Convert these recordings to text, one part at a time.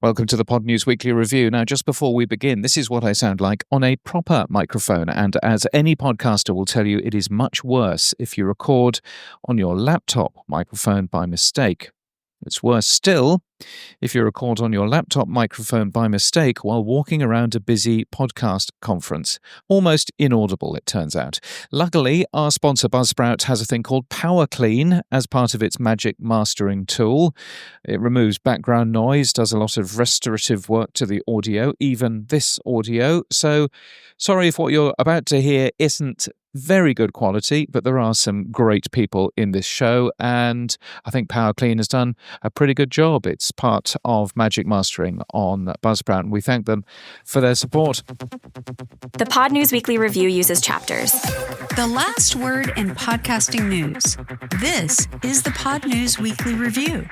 Welcome to the Pod News Weekly Review. Now, just before we begin, this is what I sound like on a proper microphone. And as any podcaster will tell you, it is much worse if you record on your laptop microphone by mistake. It's worse still if you record on your laptop microphone by mistake while walking around a busy podcast conference. Almost inaudible, it turns out. Luckily, our sponsor Buzzsprout has a thing called Power Clean as part of its magic mastering tool. It removes background noise, does a lot of restorative work to the audio, even this audio. So, sorry if what you're about to hear isn't very good quality, but there are some great people in this show, and I think Power Clean has done a pretty good job. It's part of Magic Mastering on Buzzsprout, and we thank them for their support. The Pod News Weekly Review uses chapters. The last word in podcasting news. This is the Pod News Weekly Review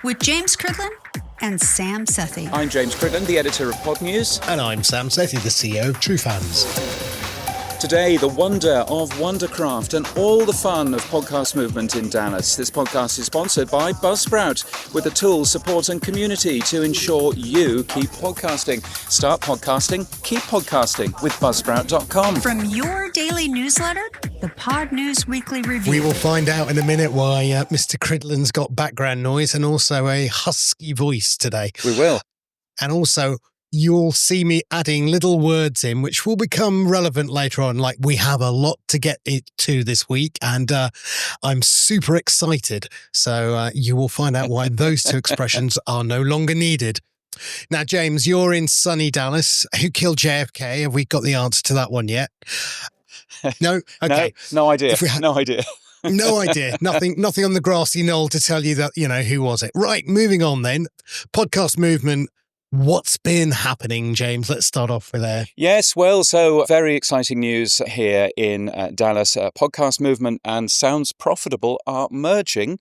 with James Cridland and Sam Sethi. I'm James Cridland, the editor of Pod News. And I'm Sam Sethi, the CEO of True Fans. Today, the Wonder of Wondercraft and all the fun of podcast movement in Dallas. This podcast is sponsored by Buzzsprout, with the tools, support and community to ensure you keep podcasting. Start podcasting, keep podcasting with Buzzsprout.com. From your daily newsletter, the Pod News Weekly Review. We will find out in a minute why Mr. Cridland's got background noise and also a husky voice today. We will. And also, you'll see me adding little words in, which will become relevant later on. Like, we have a lot to get to this week, and I'm super excited. So you will find out why those two expressions are no longer needed. Now, James, you're in sunny Dallas. Who killed JFK? Have we got the answer to that one yet? No? Okay. No idea. No idea. No idea. Nothing on the grassy knoll to tell you that, who was it. Right, moving on then. Podcast movement. What's been happening, James? Let's start off with there. Yes, well, so very exciting news here in Dallas. Podcast movement and Sounds Profitable are merging.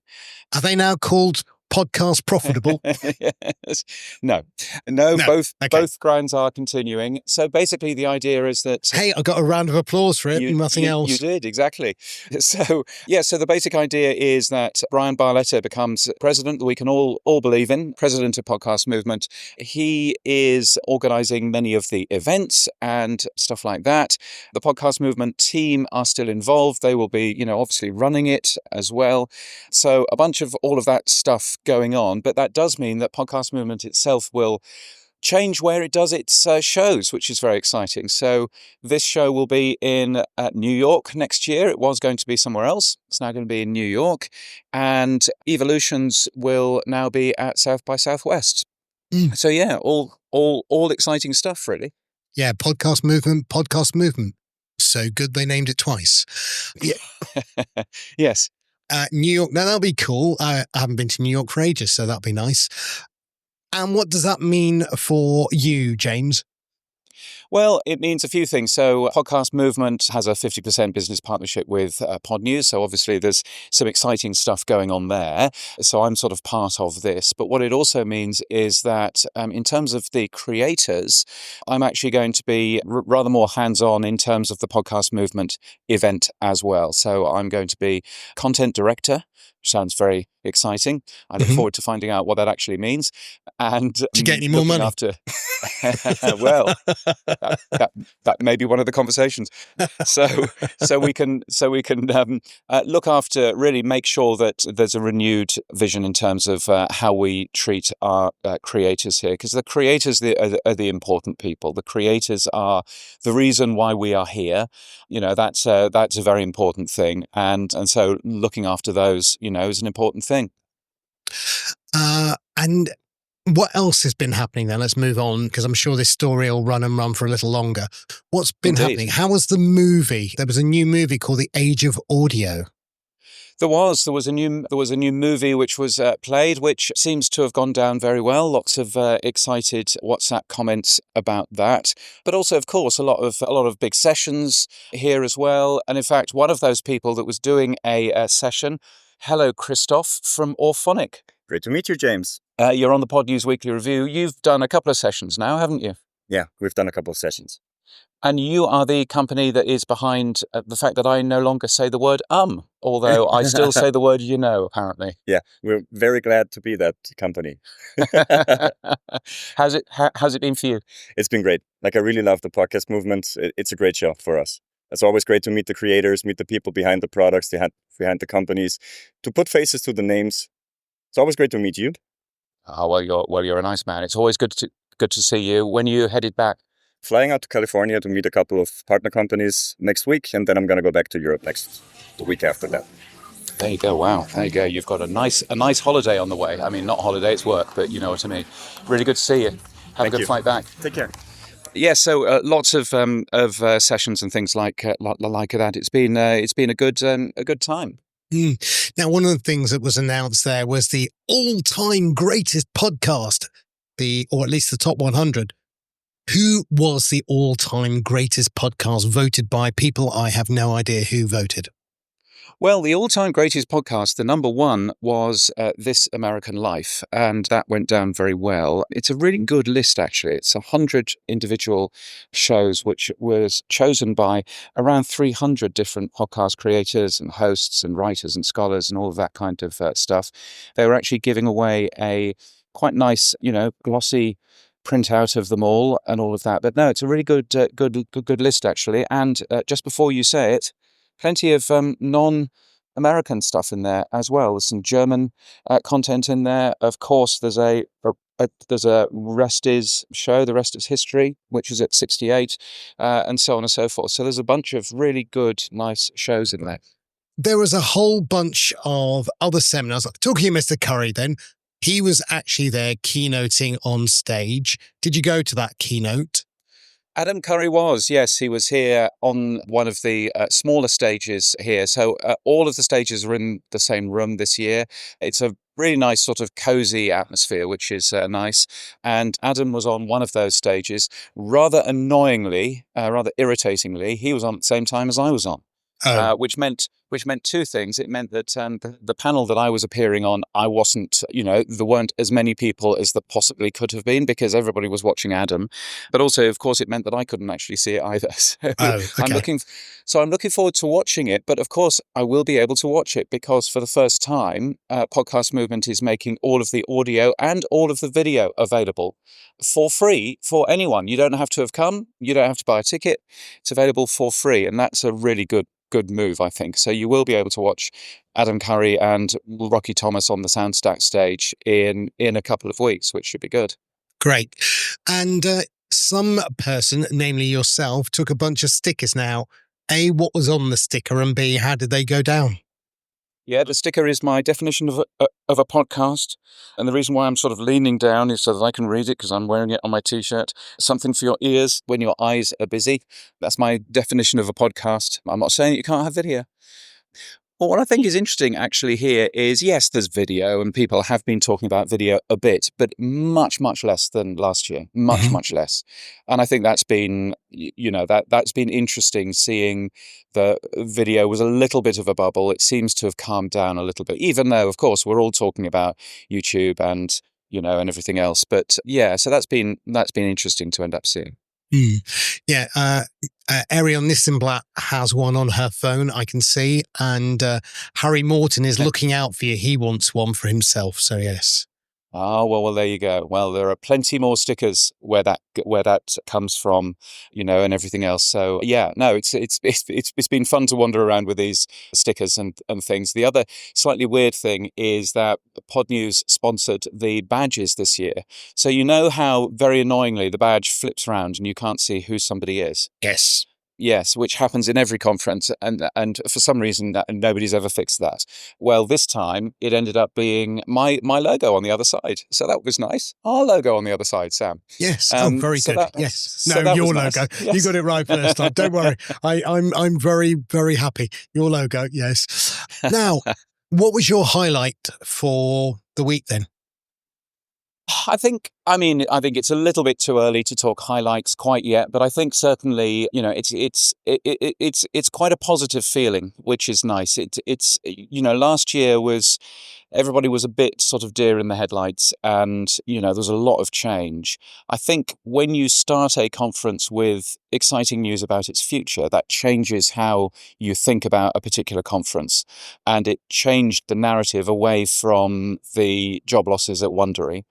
Are they now called Podcast Profitable? Yes. No, both grinds are continuing. So basically the idea is that... Hey, I got a round of applause for it, nothing else. You did, exactly. So the basic idea is that Brian Barletta becomes president that we can all believe in, president of Podcast Movement. He is organising many of the events and stuff like that. The Podcast Movement team are still involved. They will be, obviously running it as well. So a bunch of all of that stuff going on, but that does mean that Podcast Movement itself will change where it does its shows, which is very exciting. So this show will be in New York next year. It was going to be somewhere else. It's now going to be in New York, and Evolutions will now be at South by Southwest. So yeah, all exciting stuff, really. Yeah, Podcast Movement. So good they named it twice. Yeah. Yes. New York, now that'll be cool. I haven't been to New York for ages, so that'll be nice. And what does that mean for you, James? Well, it means a few things. So Podcast Movement has a 50% business partnership with Pod News. So obviously there's some exciting stuff going on there. So I'm sort of part of this. But what it also means is that in terms of the creators, I'm actually going to be rather more hands-on in terms of the Podcast Movement event as well. So I'm going to be content director, which sounds very exciting. I look forward to finding out what that actually means. And to get any more money? Well, that may be one of the conversations. So we can look after, really make sure that there's a renewed vision in terms of how we treat our creators here, because the creators are the important people. The creators are the reason why we are here. That's a very important thing, and so looking after those, is an important thing. And what else has been happening then? Let's move on, because I'm sure this story will run for a little longer. What's been happening? How was the movie? There was a new movie called The Age of Audio. There was a new movie which was played, which seems to have gone down very well. Lots of excited WhatsApp comments about that, but also, of course, a lot of big sessions here as well. And in fact, one of those people that was doing a session, hello, Christoph from Orphonic. Great to meet you, James. You're on the Pod News Weekly Review. You've done a couple of sessions now, haven't you? Yeah, we've done a couple of sessions. And you are the company that is behind the fact that I no longer say the word although I still say the word apparently. Yeah, we're very glad to be that company. How's it been for you? It's been great. Like, I really love the podcast movement. It's a great show for us. It's always great to meet the creators, meet the people behind the products, behind the companies, to put faces to the names. It's always great to meet you. Oh, you're a nice man. It's always good to see you. When you headed back? Flying out to California to meet a couple of partner companies next week, and then I'm going to go back to Europe the week after that. There you go. Wow. There you go. You've got a nice holiday on the way. I mean, not holiday, it's work, but you know what I mean. Really good to see you. Have a good flight back. Take care. Yeah, so lots of sessions and things like that. It's been a good time. Now, one of the things that was announced there was the all-time greatest podcast, or at least the top 100. Who was the all-time greatest podcast voted by people? I have no idea who voted. Well, the all-time greatest podcast, the number one was This American Life, and that went down very well. It's a really good list, actually. It's 100 individual shows, which was chosen by around 300 different podcast creators and hosts and writers and scholars and all of that kind of stuff. They were actually giving away a quite nice, glossy printout of them all and all of that. But no, it's a really good list, actually. And just before you say it, plenty of non-American stuff in there as well. There's some German content in there. Of course, there's a Rest Is show, The Rest Is History, which is at 68, and so on and so forth. So there's a bunch of really good, nice shows in there. There was a whole bunch of other seminars. Talking to Mr. Curry then, he was actually there keynoting on stage. Did you go to that keynote? Adam Curry was, yes, he was here on one of the smaller stages here. So all of the stages are in the same room this year. It's a really nice sort of cozy atmosphere, which is nice. And Adam was on one of those stages. Rather annoyingly, rather irritatingly, he was on at the same time as I was on. Which meant two things. It meant that the panel that I was appearing on, I wasn't, there weren't as many people as there possibly could have been because everybody was watching Adam. But also, of course, it meant that I couldn't actually see it either. So okay. I'm looking forward to watching it. But of course, I will be able to watch it because for the first time, Podcast Movement is making all of the audio and all of the video available for free for anyone. You don't have to have come. You don't have to buy a ticket. It's available for free. And that's a really good move, I think. So you will be able to watch Adam Curry and Rocky Thomas on the Soundstack stage in a couple of weeks, which should be good. Great. And some person, namely yourself, took a bunch of stickers now. A, what was on the sticker? And B, how did they go down? Yeah, the sticker is my definition of a podcast. And the reason why I'm sort of leaning down is so that I can read it because I'm wearing it on my T-shirt. Something for your ears when your eyes are busy. That's my definition of a podcast. I'm not saying you can't have video. Well, what I think is interesting actually here is, yes, there's video and people have been talking about video a bit, but much, much less than last year. Much less. And I think that's been, that's been interesting seeing the video was a little bit of a bubble. It seems to have calmed down a little bit, even though, of course, we're all talking about YouTube and, and everything else. But yeah, so that's been interesting to end up seeing. Yeah, Ariel Nissenblatt has one on her phone, I can see, and Harry Morton is looking out for you. He wants one for himself, so yes. Oh, well, there you go. Well, there are plenty more stickers where that comes from, and everything else. So yeah, no, it's been fun to wander around with these stickers and things. The other slightly weird thing is that Pod News sponsored the badges this year. So you know how very annoyingly the badge flips around and you can't see who somebody is. Yes. Yes, which happens in every conference, and for some reason nobody's ever fixed that. Well, this time it ended up being my logo on the other side, so that was nice. Our logo on the other side, Sam. Yes, very so good. That, yes, so no, your nice. logo. Yes. You got it right first time. Don't worry. I'm very, very happy. Your logo. Yes. Now, what was your highlight for the week then? I think I mean, I think it's a little bit too early to talk highlights quite yet, but I think certainly, it's quite a positive feeling, which is nice. It's last year everybody was a bit sort of deer in the headlights, and there's a lot of change. I think when you start a conference with exciting news about its future, that changes how you think about a particular conference, and it changed the narrative away from the job losses at Wondery.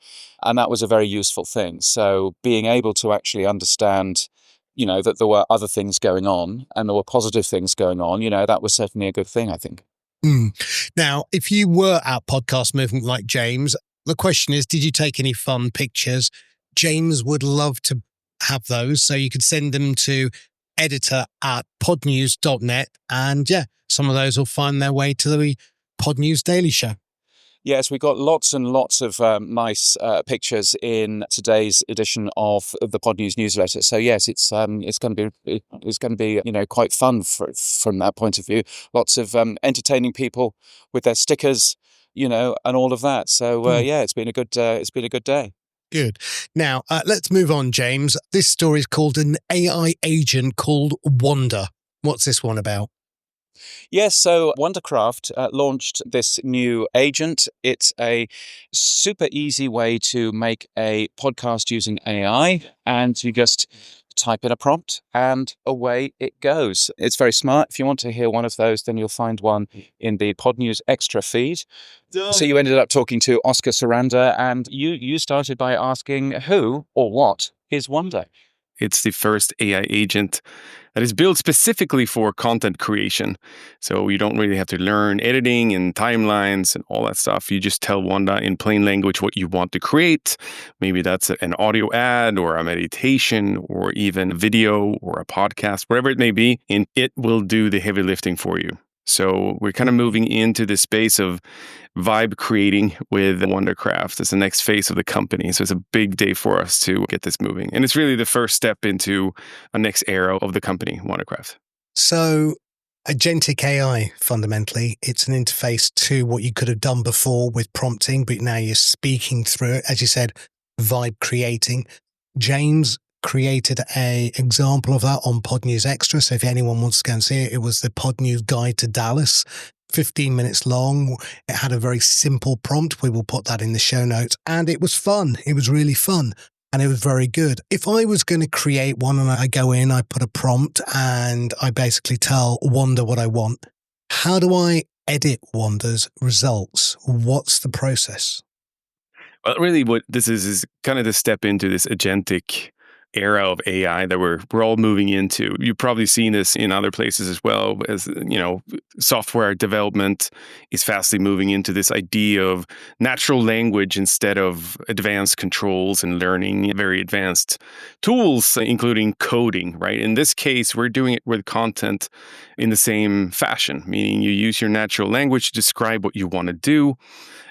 And that was a very useful thing. So being able to actually understand, that there were other things going on and there were positive things going on, that was certainly a good thing, I think. Now, if you were at Podcast Movement like James, the question is, did you take any fun pictures? James would love to have those. So you could send them to editor@podnews.net. And some of those will find their way to the Pod News Daily Show. Yes, we got lots and lots of nice pictures in today's edition of the Pod News newsletter. So yes, it's going to be quite fun from that point of view. Lots of entertaining people with their stickers, and all of that. So it's been a good day. Good. Now let's move on, James. This story is called an AI agent called Wonda. What's this one about? Yes, so Wondercraft launched this new agent. It's a super easy way to make a podcast using AI, and you just type in a prompt and away it goes. It's very smart. If you want to hear one of those, then you'll find one in the Pod News Extra feed. So you ended up talking to Oskar Serrander, and you started by asking who or what is Wonda? It's the first AI agent that is built specifically for content creation. So you don't really have to learn editing and timelines and all that stuff. You just tell Wanda in plain language what you want to create. Maybe that's an audio ad or a meditation or even a video or a podcast, whatever it may be, and it will do the heavy lifting for you. So we're kind of moving into the space of vibe creating with Wondercraft as the next phase of the company. So it's a big day for us to get this moving. And it's really the first step into a next era of the company, Wondercraft. So agentic AI, fundamentally, it's an interface to what you could have done before with prompting, but now you're speaking through it. As you said, vibe creating. James created an example of that on Pod News Extra. So if anyone wants to go and see it, it was the Pod News Guide to Dallas, 15 minutes long. It had a very simple prompt. We will put that in the show notes. And it was fun. It was really fun. And it was very good. If I was going to create one and I go in, I put a prompt and I basically tell Wanda what I want, how do I edit Wanda's results? What's the process? Well, really what this is kind of the step into this agentic era of AI that we're all moving into. You've probably seen this in other places as well, as software development is fastly moving into this idea of natural language instead of advanced controls and learning very advanced tools, including coding, right? In this case, we're doing it with content in the same fashion, meaning you use your natural language to describe what you want to do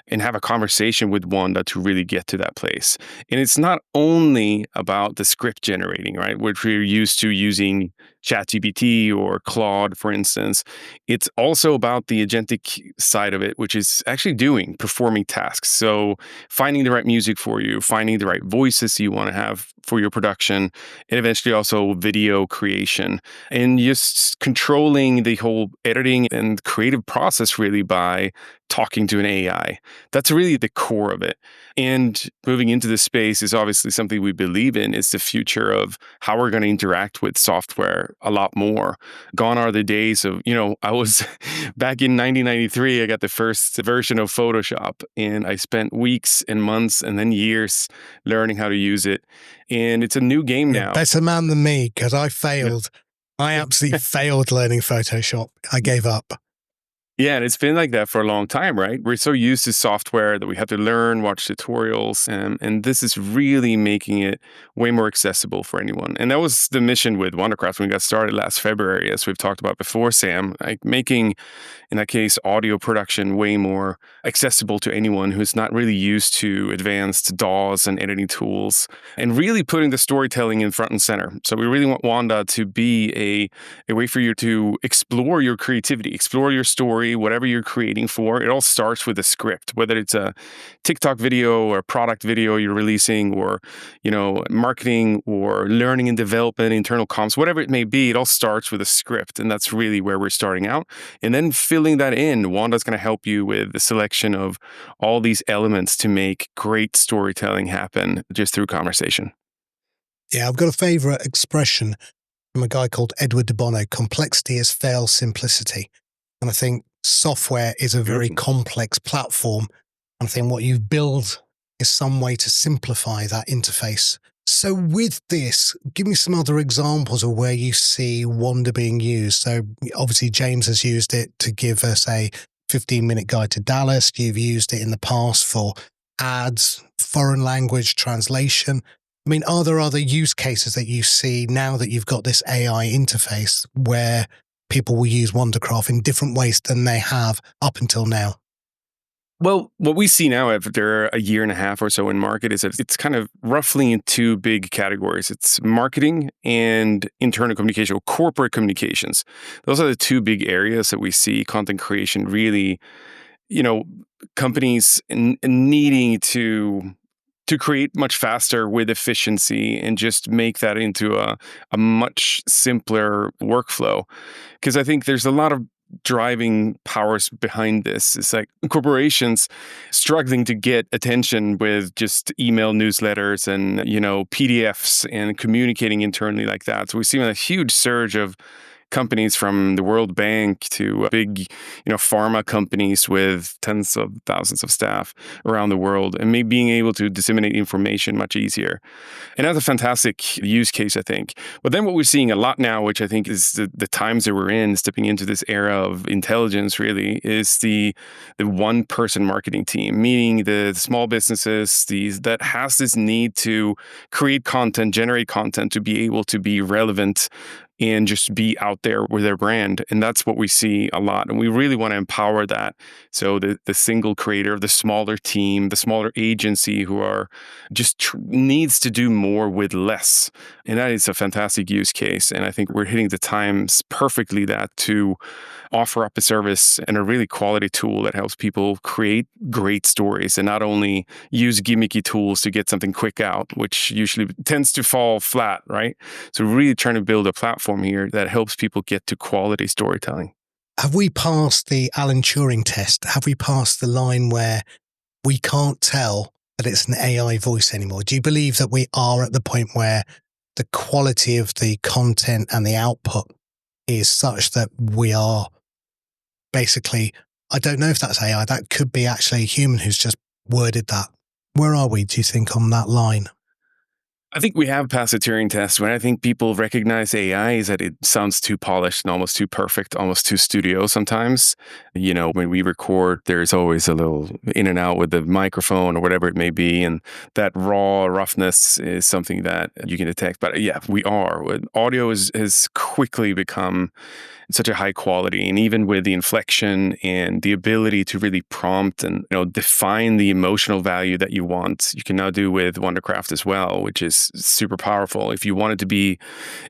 and have a conversation with Wanda to really get to that place. And it's not only about the script generating, right, which we're used to using ChatGPT or Claude, for instance. It's also about the agentic side of it, which is actually performing tasks. So finding the right music for you, finding the right voices you want to have for your production, and eventually also video creation, and just controlling the whole editing and creative process really by talking to an AI. That's really the core of it. And moving into this space is obviously something we believe in. It's the future of how we're going to interact with software a lot more. Gone are the days of, I was back in 1993, I got the first version of Photoshop, and I spent weeks and months and then years learning how to use it. And it's a new game now. Better man than me, because I failed. Yeah. I absolutely failed learning Photoshop. I gave up. Yeah, and it's been like that for a long time, right? We're so used to software that we have to learn, watch tutorials, and this is really making it way more accessible for anyone. And that was the mission with Wondercraft when we got started last February, as we've talked about before, Sam, like making, in that case, audio production way more accessible to anyone who's not really used to advanced DAWs and editing tools, and really putting the storytelling in front and center. So we really want Wanda to be a way for you to explore your creativity, explore your story, story, whatever you're creating for, it all starts with a script, whether it's a TikTok video or a product video you're releasing, or, marketing or learning and development, internal comms, whatever it may be, it all starts with a script. And that's really where we're starting out. And then filling that in, Wanda's going to help you with the selection of all these elements to make great storytelling happen just through conversation. Yeah, I've got a favorite expression from a guy called Edward de Bono: complexity is fail simplicity. And I think software is a very complex platform. And I think what you build is some way to simplify that interface. So with this, give me some other examples of where you see Wanda being used. So obviously James has used it to give us a 15-minute guide to Dallas. You've used it in the past for ads, foreign language translation. I mean, are there other use cases that you see now that you've got this AI interface where people will use Wondercraft in different ways than they have up until now? Well, what we see now after a year and a half or so in market is that it's kind of roughly in two big categories. It's marketing and internal communication, or corporate communications. Those are the two big areas that we see content creation really, companies needing to create much faster with efficiency and just make that into a much simpler workflow. Because I think there's a lot of driving powers behind this. It's like corporations struggling to get attention with just email newsletters and, PDFs and communicating internally like that. So we've seen a huge surge of companies from the World Bank to big, pharma companies with tens of thousands of staff around the world, and maybe being able to disseminate information much easier. And that's a fantastic use case, I think. But then what we're seeing a lot now, which I think is the times that we're in, stepping into this era of intelligence really, is the one-person marketing team, meaning the small businesses, that has this need to create content, generate content to be able to be relevant and just be out there with their brand. And that's what we see a lot. And we really want to empower that. So the single creator, the smaller team, the smaller agency who are just needs to do more with less. And that is a fantastic use case. And I think we're hitting the times perfectly to offer up a service and a really quality tool that helps people create great stories and not only use gimmicky tools to get something quick out, which usually tends to fall flat, right? So really trying to build a platform here that helps people get to quality storytelling. Have we passed the Alan Turing test? Have we passed the line where we can't tell that it's an AI voice anymore? Do you believe that we are at the point where the quality of the content and the output is such that we are basically, I don't know if that's AI, that could be actually a human who's just worded that. Where are we, do you think, on that line? I think we have passed the Turing test. When I think people recognize AI is that it sounds too polished and almost too perfect, almost too studio sometimes. When we record, there's always a little in and out with the microphone or whatever it may be. And that raw roughness is something that you can detect. But yeah, we are. Audio has quickly become such a high quality, and even with the inflection and the ability to really prompt and define the emotional value that you want, you can now do with Wondercraft as well, which is super powerful. If you wanted to be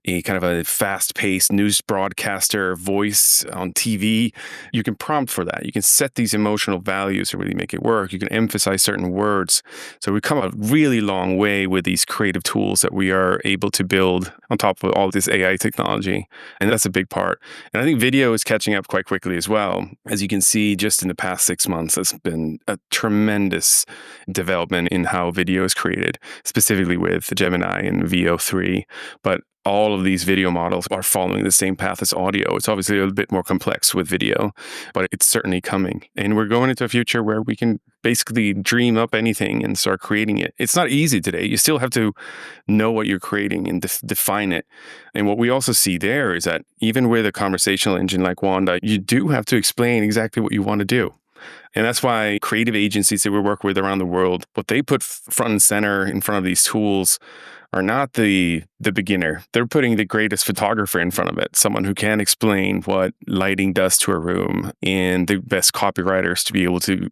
a kind of a fast-paced news broadcaster voice on TV, you can prompt for that. You can set these emotional values to really make it work. You can emphasize certain words. So we've come a really long way with these creative tools that we are able to build on top of all this AI technology, and that's a big part. And I think video is catching up quite quickly as well. As you can see, just in the past 6 months, there's been a tremendous development in how video is created, specifically with Gemini and VO3. But all of these video models are following the same path as audio. It's obviously a little bit more complex with video, but it's certainly coming. And we're going into a future where we can basically dream up anything and start creating it. It's not easy today. You still have to know what you're creating and define it. And what we also see there is that even with a conversational engine like Wanda, you do have to explain exactly what you want to do. And that's why creative agencies that we work with around the world, what they put front and center in front of these tools are not the beginner. They're putting the greatest photographer in front of it, someone who can explain what lighting does to a room, and the best copywriters to be able to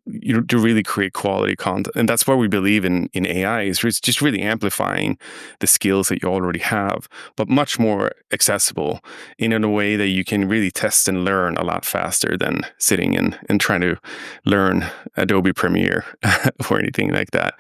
to really create quality content. And that's why we believe in AI, is just really amplifying the skills that you already have, but much more accessible in a way that you can really test and learn a lot faster than sitting and trying to learn Adobe Premiere or anything like that.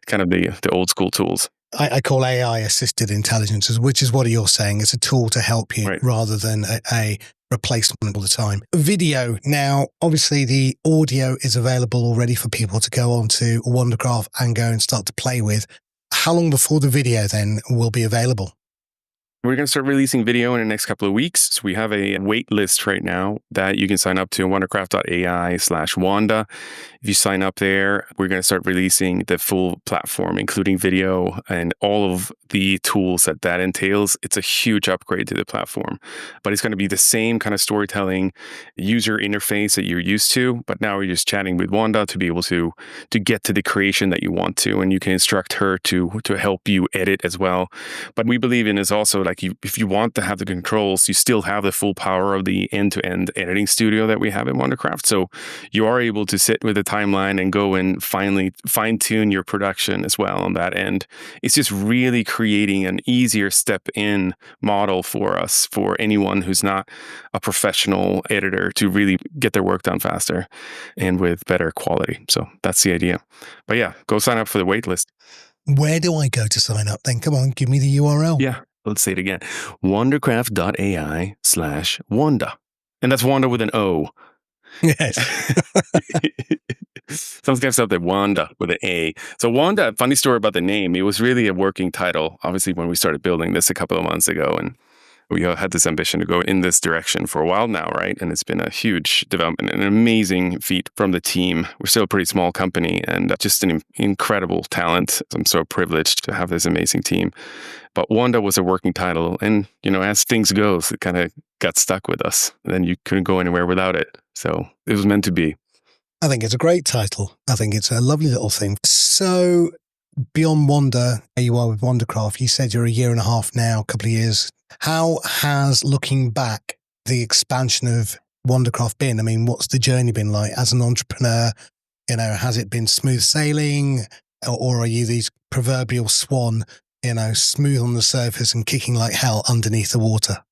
Kind of the old school tools. I call AI assisted intelligence, which is what you're saying. It's a tool to help you Right. rather than a replacement all the time. Video. Now, obviously, the audio is available already for people to go on to Wondercraft and go and start to play with. How long before the video then will be available? We're going to start releasing video in the next couple of weeks. So we have a wait list right now that you can sign up to wondercraft.ai/Wanda. If you sign up there, we're going to start releasing the full platform, including video and all of the tools that entails. It's a huge upgrade to the platform, but it's going to be the same kind of storytelling user interface that you're used to. But now you're just chatting with Wanda to be able to get to the creation that you want to, and you can instruct her to help you edit as well. But we believe in is also like if you want to have the controls, you still have the full power of the end-to-end editing studio that we have in Wondercraft. So you are able to sit with the timeline and go and finally fine-tune your production as well on that end. It's just really creating an easier step-in model for us, for anyone who's not a professional editor, to really get their work done faster and with better quality. So that's the idea. But yeah, go sign up for the wait list. Where do I go to sign up then? Come on, give me the URL. Yeah. Let's say it again. Wondercraft.ai/Wanda. And that's Wanda with an O. Yes. Some guys have the Wanda with an A. So Wanda, funny story about the name. It was really a working title, obviously, when we started building this a couple of months ago. And we had this ambition to go in this direction for a while now, right? And it's been a huge development, an amazing feat from the team. We're still a pretty small company and just an incredible talent. I'm so privileged to have this amazing team. But Wanda was a working title. And, as things goes, it kind of got stuck with us. And then you couldn't go anywhere without it. So it was meant to be. I think it's a great title. I think it's a lovely little thing. So beyond Wanda, where you are with Wondercraft, you said you're a year and a half now, a couple of years. How has, looking back, the expansion of Wondercraft been? I mean, what's the journey been like as an entrepreneur? Has it been smooth sailing, or are you these proverbial swan, smooth on the surface and kicking like hell underneath the water?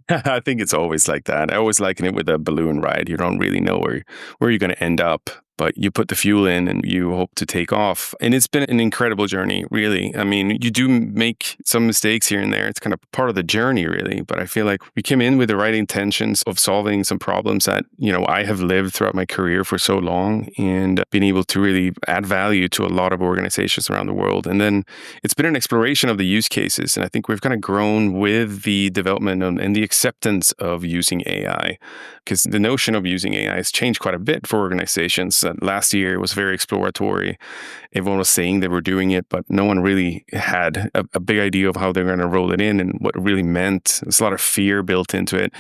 I think it's always like that. I always liken it with a balloon ride. You don't really know where you're going to end up, but you put the fuel in and you hope to take off. And it's been an incredible journey, really. I mean, you do make some mistakes here and there. It's kind of part of the journey, really. But I feel like we came in with the right intentions of solving some problems that, I have lived throughout my career for so long, and been able to really add value to a lot of organizations around the world. And then it's been an exploration of the use cases. And I think we've kind of grown with the development and the acceptance of using AI, because the notion of using AI has changed quite a bit for organizations. Last year was very exploratory. Everyone was saying they were doing it, but no one really had a big idea of how they're going to roll it in and what it really meant. There's a lot of fear built into it.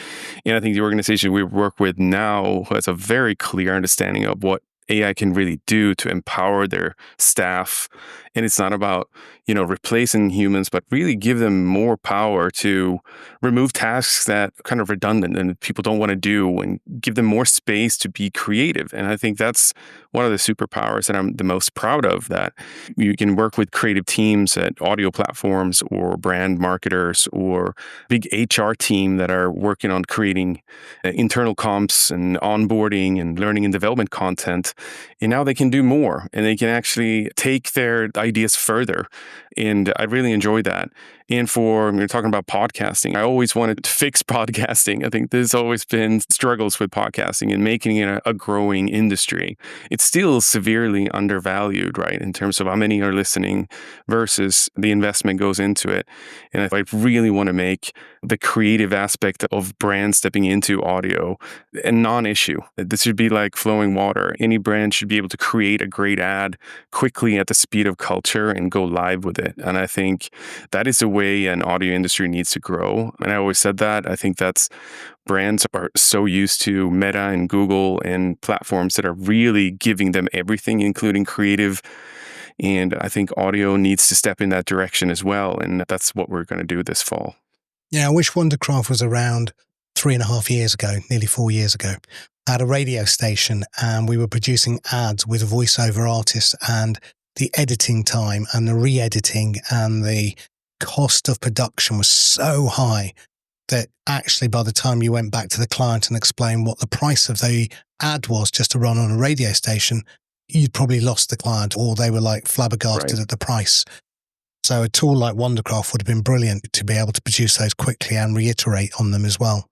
And I think the organization we work with now has a very clear understanding of what AI can really do to empower their staff. And it's not about, replacing humans, but really give them more power to remove tasks that are kind of redundant and people don't want to do, and give them more space to be creative. And I think that's one of the superpowers that I'm the most proud of, that you can work with creative teams at audio platforms or brand marketers or big HR team that are working on creating internal comps and onboarding and learning and development content. And now they can do more, and they can actually take their ideas further. And I really enjoy that. And you're talking about podcasting, I always wanted to fix podcasting. I think there's always been struggles with podcasting and making it a growing industry. It's still severely undervalued, right, in terms of how many are listening versus the investment goes into it. And I really want to make the creative aspect of brand stepping into audio a non-issue. This should be like flowing water. Any brand should be able to create a great ad quickly at the speed of culture and go live with it. And I think that is the way an audio industry needs to grow. And I always said that. I think that's brands are so used to Meta and Google and platforms that are really giving them everything, including creative. And I think audio needs to step in that direction as well. And that's what we're going to do this fall. Yeah, I wish Wondercraft was around 3.5 years ago, nearly 4 years ago. I had a radio station and we were producing ads with voiceover artists, and the editing time and the re-editing and the cost of production was so high that actually by the time you went back to the client and explained what the price of the ad was just to run on a radio station, you'd probably lost the client, or they were like flabbergasted at the price. So a tool like Wondercraft would have been brilliant to be able to produce those quickly and reiterate on them as well.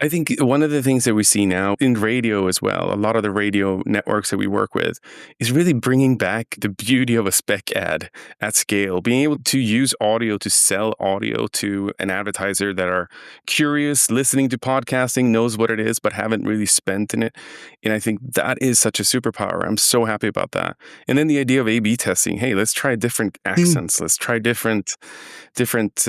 I think one of the things that we see now in radio as well, a lot of the radio networks that we work with, is really bringing back the beauty of a spec ad at scale, being able to use audio to sell audio to an advertiser that are curious, listening to podcasting, knows what it is, but haven't really spent in it. And I think that is such a superpower. I'm so happy about that. And then the idea of A/B testing. Hey, let's try different accents. Let's try different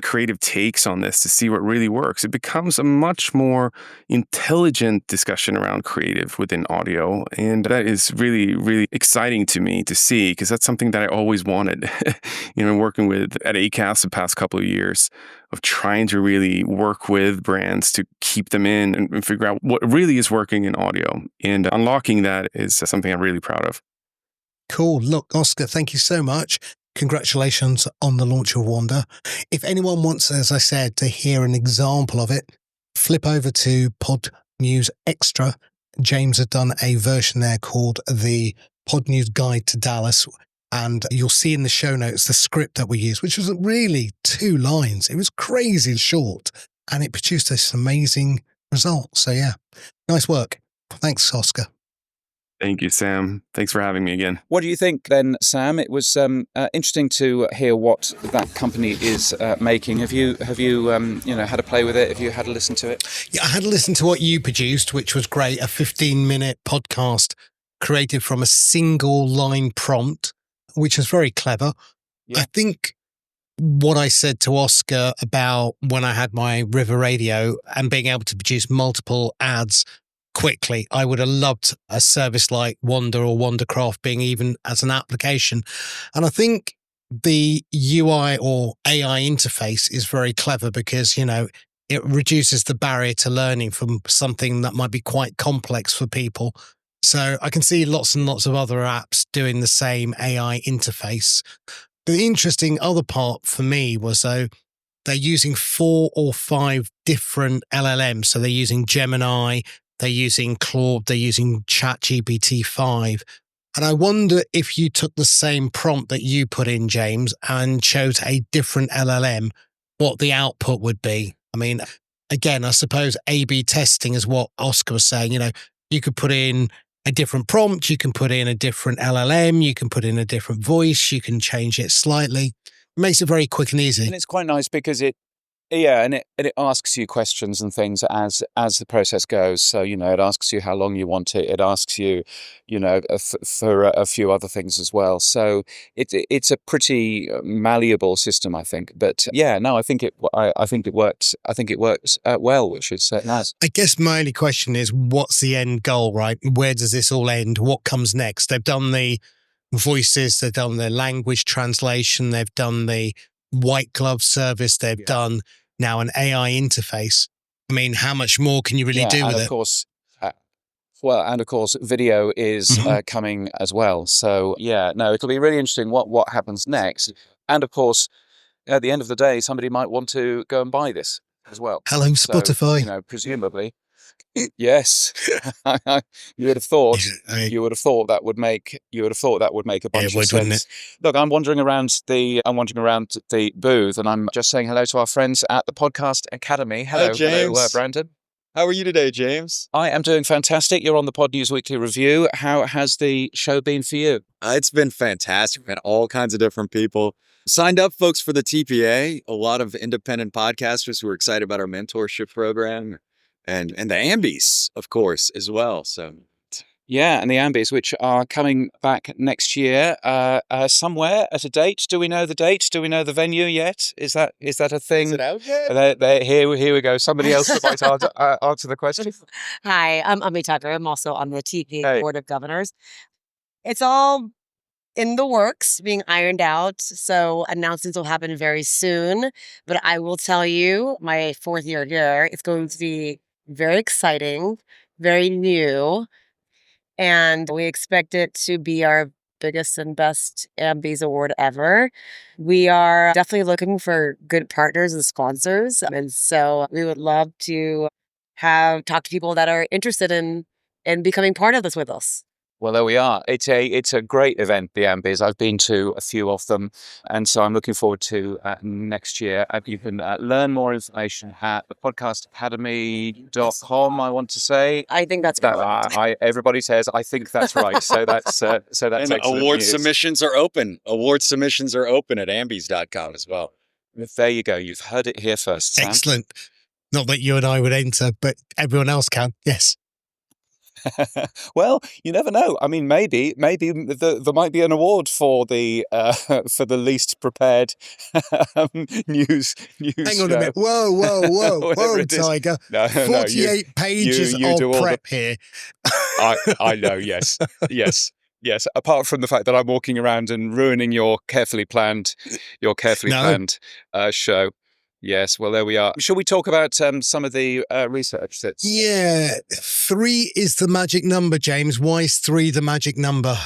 creative takes on this to see what really works. It becomes a much more intelligent discussion around creative within audio. And that is really, really exciting to me to see, because that's something that I always wanted, working with at ACAST the past couple of years, of trying to really work with brands to keep them in and figure out what really is working in audio. And unlocking that is something I'm really proud of. Cool. Look, Oskar, thank you so much. Congratulations on the launch of Wanda. If anyone wants, as I said, to hear an example of it, flip over to Pod News Extra. James had done a version there called the Pod News Guide to Dallas. And you'll see in the show notes the script that we used, which was really 2 lines. It was crazy short, and it produced this amazing result. So yeah, nice work. Thanks, Oskar. Thank you, Sam. Thanks for having me again. What do you think then, Sam? It was interesting to hear what that company is making. Have you had a play with it? Have you had a listen to it? Yeah, I had a listen to what you produced, which was great. A 15-minute podcast created from a single line prompt, which was very clever. Yeah. I think what I said to Oskar about when I had my River Radio and being able to produce multiple ads quickly, I would have loved a service like Wonda or Wondercraft being even as an application. And I think the UI or AI interface is very clever because, it reduces the barrier to learning from something that might be quite complex for people. So I can see lots and lots of other apps doing the same AI interface. The interesting other part for me was, though, they're using 4 or 5 different LLMs. So they're using Gemini, they're using Claude, they're using ChatGPT-5. And I wonder if you took the same prompt that you put in, James, and chose a different LLM, what the output would be. I mean, again, I suppose A/B testing is what Oskar was saying. You could put in a different prompt, you can put in a different LLM, you can put in a different voice, you can change it slightly. It makes it very quick and easy. And it's quite nice because it asks you questions and things as the process goes. So, it asks you how long you want it. It asks you, for a few other things as well. So it's a pretty malleable system, I think. But I think it works. I think it works well, which is nice. I guess my only question is, what's the end goal, right? Where does this all end? What comes next? They've done the voices, they've done the language translation, they've done the white glove service, they've done now an AI interface. I mean, how much more can you really do with it? Of course, video is coming as well. So it'll be really interesting what happens next. And of course, at the end of the day, somebody might want to go and buy this as well. Hello, Spotify. So, presumably. Yes, you would have thought that would make a bunch of sense. Look, I'm wandering around the booth, and I'm just saying hello to our friends at the Podcast Academy. Hello, James. Hello, Brandon. How are you today, James? I am doing fantastic. You're on the Pod News Weekly Review. How has the show been for you? It's been fantastic. We've had all kinds of different people. Signed up, folks, for the TPA. A lot of independent podcasters who are excited about our mentorship program and the Ambies, of course, as well. So Yeah, and the Ambies, which are coming back next year, somewhere at a date. Do we know the date? Do we know the venue yet? Is that a thing? is it out yet? Here we go. Somebody else that might answer the question. Hi, I'm Ami Tucker. I'm also on the TPA Hey. Board of Governors. It's all in the works, being ironed out. So announcements will happen very soon. But I will tell you, my 4th year here, it's going to be very exciting, very new. And we expect it to be our biggest and best Ambies Award ever. We are definitely looking for good partners and sponsors. And so we would love to talk to people that are interested in becoming part of this with us. Well, there we are. It's a great event, the Ambies. I've been to a few of them, and so I'm looking forward to next year. You can learn more information at thepodcastacademy.com, I want to say. I think that's right. Everybody says, I think that's right. So that's And excellent award news. submissions are open. Award submissions are open at ambies.com as well. There you go. You've heard it here first, Sam. Excellent. Not that you and I would enter, but everyone else can. Yes. Well, you never know. I mean, maybe there might be an award for the least prepared news. Hang on a minute. Whoa, Whatever it is. Tiger. No, 48 pages you of do all prep here. I know. Yes. Apart from the fact that I'm walking around and ruining your carefully planned show. Yes, well, there we are. Shall we talk about some of the research that's... Yeah, 3 is the magic number, James. Why is 3 the magic number?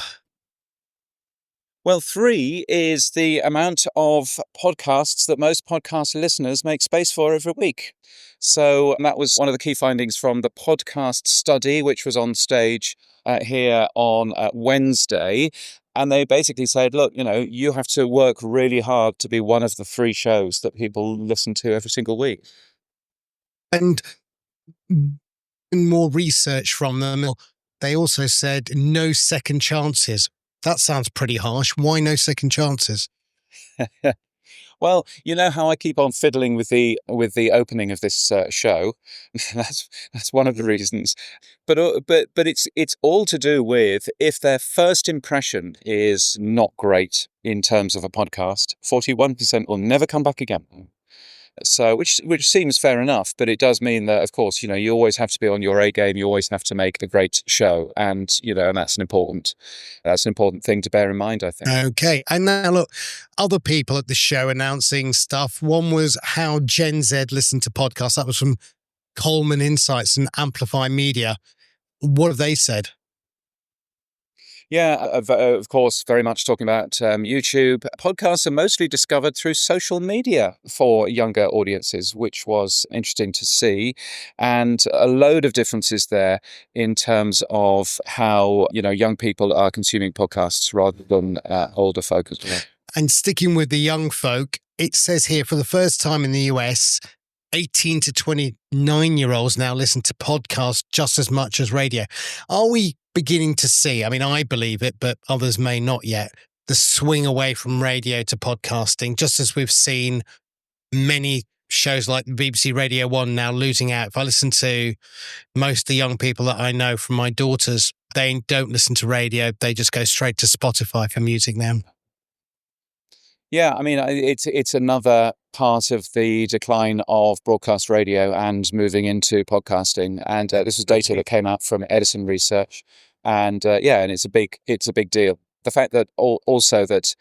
Well, 3 is the amount of podcasts that most podcast listeners make space for every week. So that was one of the key findings from the podcast study, which was on stage here on Wednesday. And they basically said, look, you have to work really hard to be one of the 3 shows that people listen to every single week. And more research from them, they also said no second chances. That sounds pretty harsh. Why no second chances? Well, you know how I keep on fiddling with the opening of this show. That's one of the reasons. But it's all to do with if their first impression is not great in terms of a podcast, 41% will never come back again. So, which seems fair enough, but it does mean that, of course, you always have to be on your A game. You always have to make a great show, and and that's an important thing to bear in mind, I think. Okay, and now look, other people at the show announcing stuff. One was how Gen Z listened to podcasts. That was from Coleman Insights and Amplify Media. What have they said? Yeah, of course, very much talking about YouTube. Podcasts are mostly discovered through social media for younger audiences, which was interesting to see. And a load of differences there in terms of how, young people are consuming podcasts rather than older folk as well. And sticking with the young folk, it says here for the first time in the US, 18 to 29-year-olds now listen to podcasts just as much as radio. Are we beginning to see, I believe it, but others may not yet, the swing away from radio to podcasting, just as we've seen many shows like BBC Radio 1 now losing out? If I listen to most of the young people that I know from my daughters, they don't listen to radio. They just go straight to Spotify for music now. Yeah, it's another part of the decline of broadcast radio and moving into podcasting. And this is data that came out from Edison Research, and and it's a big deal. The fact that also that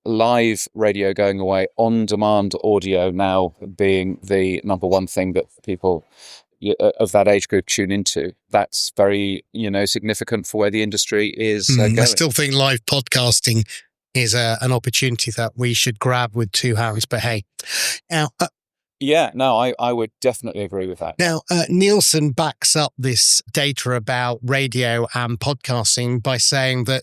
live radio going away, on-demand audio now being the number one thing that people of that age group tune into, that's very significant for where the industry is going. I still think live podcasting is an opportunity that we should grab with 2 hands. But hey, now... I would definitely agree with that. Now, Nielsen backs up this data about radio and podcasting by saying that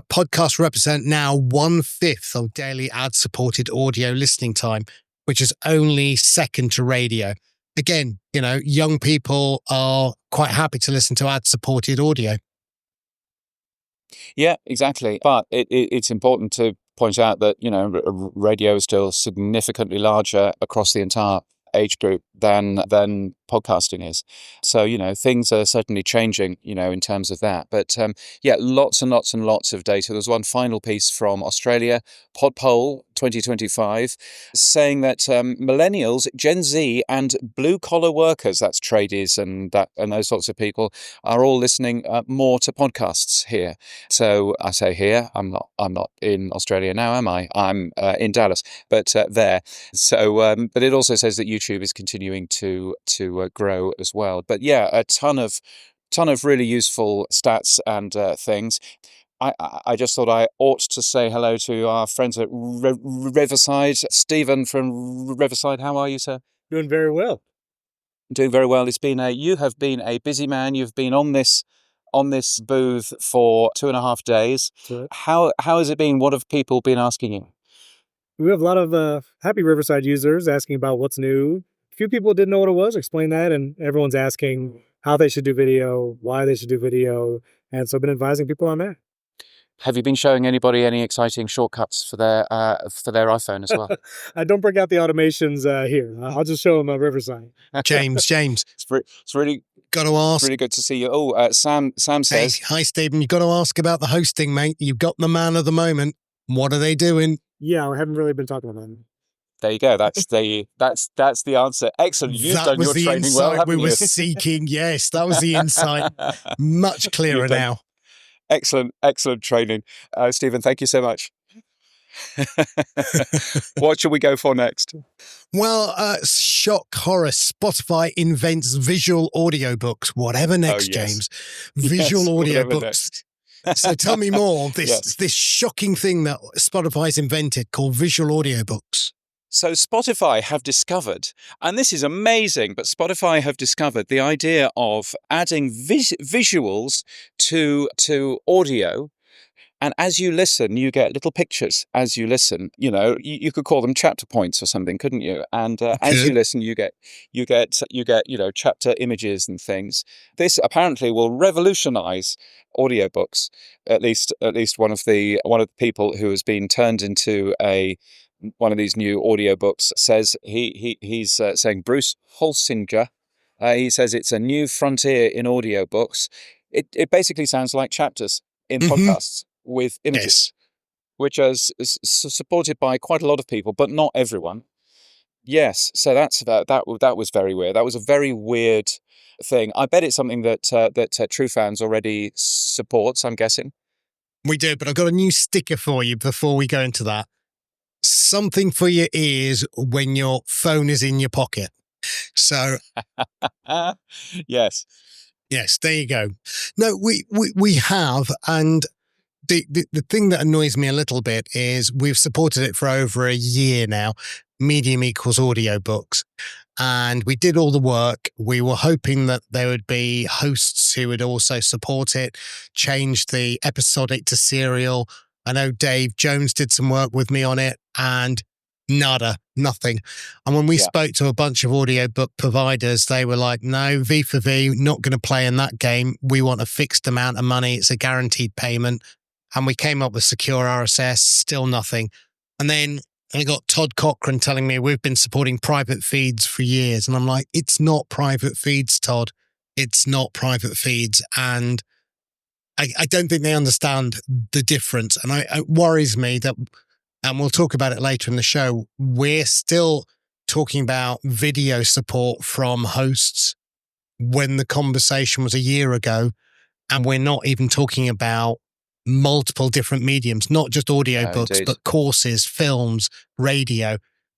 podcasts represent now 1/5 of daily ad-supported audio listening time, which is only second to radio. Again, young people are quite happy to listen to ad-supported audio. Yeah, exactly. But it's important to point out that, radio is still significantly larger across the entire age group than podcasting is. So, things are certainly changing, in terms of that. But lots and lots and lots of data. There's one final piece from Australia, PodPoll 2025, saying that millennials, Gen Z, and blue collar workers, that's tradies and those sorts of people, are all listening more to podcasts here. So I say here, I'm not in Australia now, am I? I'm in Dallas, but there. So, but it also says that YouTube is continuing to grow as well. But yeah, a ton of really useful stats and things. I just thought I ought to say hello to our friends at Riverside. Stephen from Riverside, how are you, sir? Doing very well. Doing very well. You have been a busy man. You've been on this booth for 2.5 days. Right. How has it been? What have people been asking you? We have a lot of happy Riverside users asking about what's new. A few people didn't know what it was, explain that, and everyone's asking how they should do video, why they should do video, and so I've been advising people on that. Have you been showing anybody any exciting shortcuts for their iPhone as well? I don't break out the automations here. I'll just show them Riverside. James. It's really Got to ask. really good to see you. Oh, Sam Hey, says, hi, Stephen. You've got to ask about the hosting, mate. You've got the man of the moment. What are they doing? Yeah, I haven't really been talking about them. there you go. That's the answer. Excellent. You've That done was your the training well, insight haven't we were you? seeking. Yes, that was the insight. Much clearer You've done- now. Excellent training. Stephen, thank you so much. What should we go for next? Well, shock horror. Spotify invents visual audiobooks. Whatever next, yes. James. Visual whatever audiobooks. So tell me more. This shocking thing that Spotify's invented called visual audiobooks. So Spotify have discovered, and this is amazing, but Spotify have discovered the idea of adding visuals to audio. And as you listen, you get little pictures as you listen. You could call them chapter points or something, couldn't you? And as you listen, you get chapter images and things. This apparently will revolutionize audiobooks. At least one of the people who has been turned into one of these new audiobooks says he's saying Bruce Holsinger. He says it's a new frontier in audiobooks. It basically sounds like chapters in podcasts with images, which is supported by quite a lot of people, but not everyone. Yes, so that was very weird. That was a very weird thing. I bet it's something that True Fans already supports, I'm guessing. We do, but I've got a new sticker for you before we go into that. Something for your ears when your phone is in your pocket. So, yes, there you go. No, we have, and the thing that annoys me a little bit is we've supported it for over a year now. Medium equals audiobooks. And we did all the work. We were hoping that there would be hosts who would also support it, change the episodic to serial. I know Dave Jones did some work with me on it, and nothing. And when we spoke to a bunch of audiobook providers, they were like, no, V for V, not going to play in that game. We want a fixed amount of money. It's a guaranteed payment. And we came up with secure RSS, still nothing. And then I got Todd Cochran telling me we've been supporting private feeds for years. And I'm like, it's not private feeds, Todd. It's not private feeds. And I don't think they understand the difference. And it worries me that, and we'll talk about it later in the show, we're still talking about video support from hosts when the conversation was a year ago. And we're not even talking about multiple different mediums, not just audiobooks, but courses, films, radio.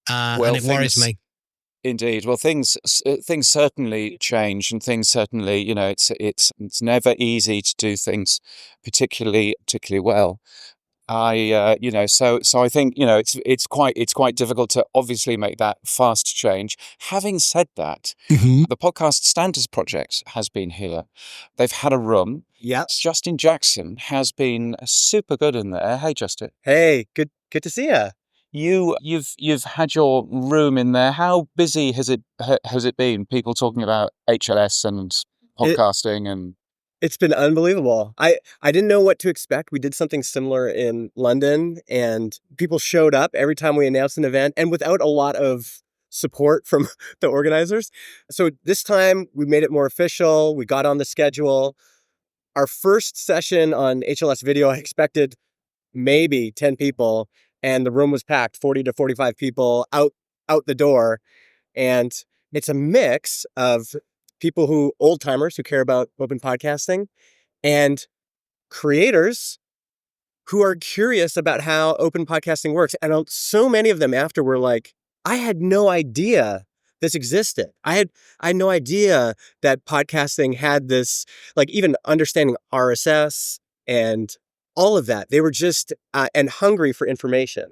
And it worries me. Indeed. Well, things certainly change, and things certainly, it's never easy to do things particularly well. So I think, it's quite difficult to obviously make that fast change. Having said that, the Podcast Standards Project has been here. They've had a room. Yeah. Justin Jackson has been super good in there. Hey, Justin. Hey, good to see you. You've had your room in there. How busy has it been? People talking about HLS and podcasting and. It's been unbelievable. I didn't know what to expect. We did something similar in London, and people showed up every time we announced an event, and without a lot of support from the organizers. So this time we made it more official. We got on the schedule. Our first session on HLS video, I expected maybe 10 people, and the room was packed, 40 to 45 people out the door. And it's a mix of people old timers who care about open podcasting, and creators who are curious about how open podcasting works. And so many of them after were like, I had no idea this existed. I had no idea that podcasting had this, like even understanding RSS and all of that. They were just, and hungry for information.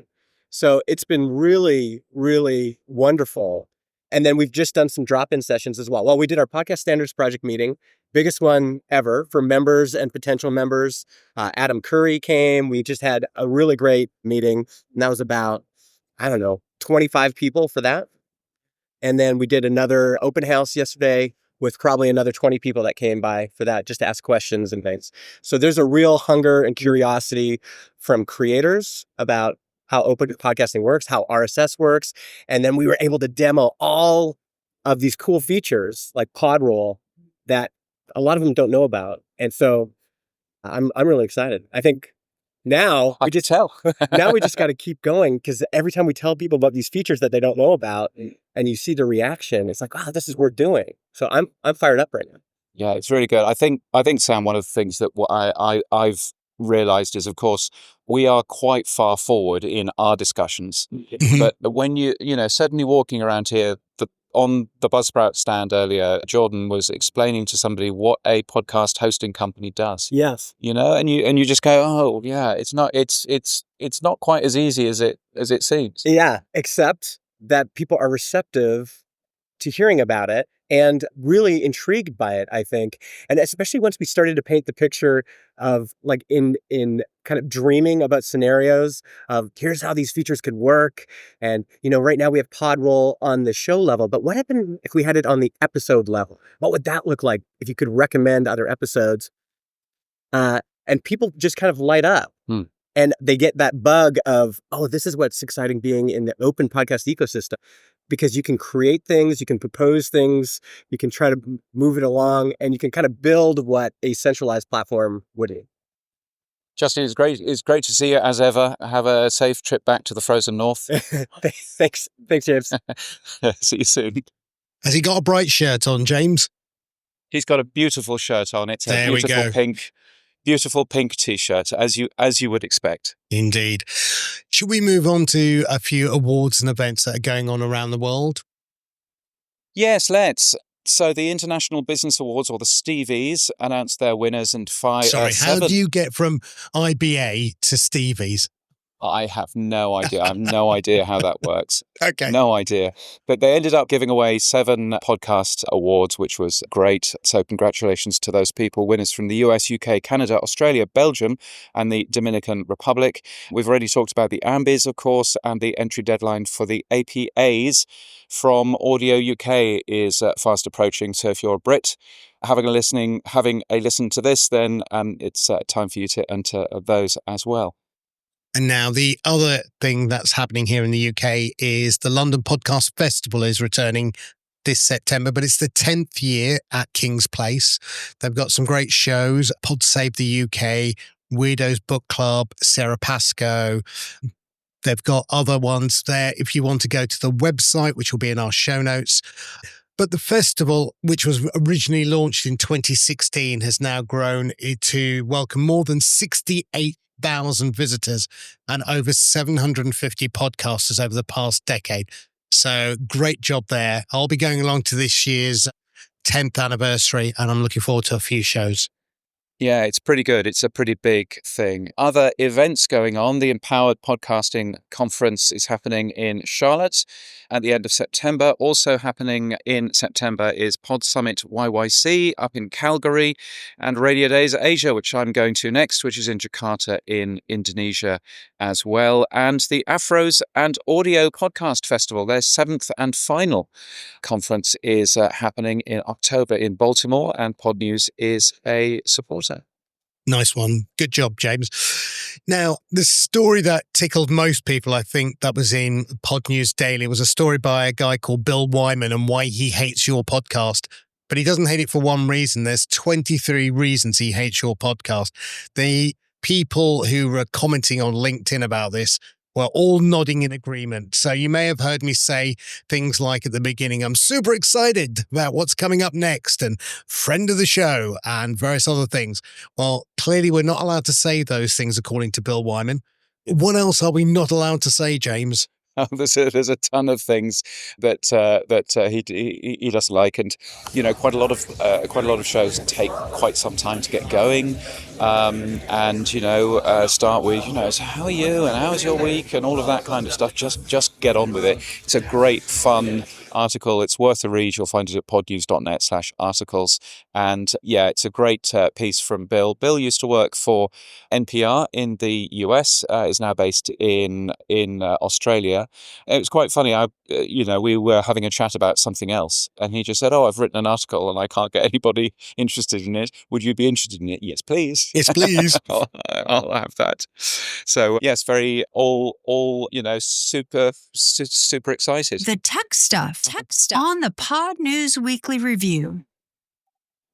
So it's been really, really wonderful. And then we've just done some drop-in sessions as well. Well, we did our Podcast Standards Project meeting, biggest one ever for members and potential members. Adam Curry came. We just had a really great meeting. And that was about, 25 people for that. And then we did another open house yesterday with probably another 20 people that came by for that, just to ask questions and things. So there's a real hunger and curiosity from creators about how open podcasting works, how RSS works. And then we were able to demo all of these cool features like Podroll that a lot of them don't know about. And so I'm really excited. I think now I could tell. now we just got to keep going, because every time we tell people about these features that they don't know about and you see the reaction, it's like, wow, this is worth doing. So I'm fired up right now. Yeah, it's really good. I think Sam, one of the things that I've realized is, of course, we are quite far forward in our discussions. But when suddenly walking around here, on the Buzzsprout stand earlier, Jordan was explaining to somebody what a podcast hosting company does. Yes. And you just go, oh yeah, it's not quite as easy as it seems. Yeah, except that people are receptive to hearing about it and really intrigued by it, I think. And especially once we started to paint the picture of like in kind of dreaming about scenarios of here's how these features could work. And, right now we have Podroll on the show level, but what happened if we had it on the episode level? What would that look like if you could recommend other episodes? And people just kind of light up. And they get that bug of, oh, this is what's exciting being in the open podcast ecosystem, because you can create things, you can propose things, you can try to move it along, and you can kind of build what a centralized platform would be. Justin, it's great to see you as ever. Have a safe trip back to the frozen north. Thanks, James. See you soon. Has he got a bright shirt on, James? He's got a beautiful shirt on. It's a beautiful pink t-shirt, as you would expect. Indeed. Should we move on to a few awards and events that are going on around the world? Yes, let's. So the International Business Awards, or the Stevies, announced their winners and Sorry, how do you get from IBA to Stevies? I have no idea. I have no idea how that works. Okay. No idea. But they ended up giving away 7 podcast awards, which was great. So congratulations to those people, winners from the US, UK, Canada, Australia, Belgium, and the Dominican Republic. We've already talked about the AMBIs, of course, and the entry deadline for the APAs from Audio UK is fast approaching. So if you're a Brit, having a listen to this, then it's time for you to enter those as well. And now the other thing that's happening here in the UK is the London Podcast Festival is returning this September, but it's the 10th year at King's Place. They've got some great shows, Pod Save the UK, Weirdos Book Club, Sarah Pascoe. They've got other ones there if you want to go to the website, which will be in our show notes. But the festival, which was originally launched in 2016, has now grown to welcome more than 68,000 visitors and over 750 podcasters over the past decade. So great job there. I'll be going along to this year's 10th anniversary, and I'm looking forward to a few shows. Yeah, it's pretty good. It's a pretty big thing. Other events going on. The Empowered Podcasting Conference is happening in Charlotte at the end of September. Also happening in September is Pod Summit YYC up in Calgary and Radio Days Asia, which I'm going to next, which is in Jakarta in Indonesia as well. And the Afros and Audio Podcast Festival, their 7th and final conference, is happening in October in Baltimore, and Pod News is a supporter. Nice one. Good job, James. Now, the story that tickled most people, I think, that was in Pod News Daily was a story by a guy called Bill Wyman and why he hates your podcast. But he doesn't hate it for one reason. There's 23 reasons he hates your podcast. The people who were commenting on LinkedIn about this were all nodding in agreement. So you may have heard me say things like at the beginning, I'm super excited about what's coming up next and friend of the show and various other things. Well, clearly we're not allowed to say those things according to Bill Wyman. What else are we not allowed to say, James? There's a ton of things that he doesn't like, and quite a lot of shows take quite some time to get going, and start with so how are you and how's your week and all of that kind of stuff. Just get on with it. It's a great fun article. It's worth a read. You'll find it at podnews.net/articles. And yeah, it's a great piece from Bill. Bill used to work for NPR in the US, is now based in Australia. It was quite funny. We were having a chat about something else, and he just said, "Oh, I've written an article and I can't get anybody interested in it. Would you be interested in it?" "Yes, please." Yes, please. I'll have that. So yes, very all super excited. The tech stuff on the Pod News Weekly Review.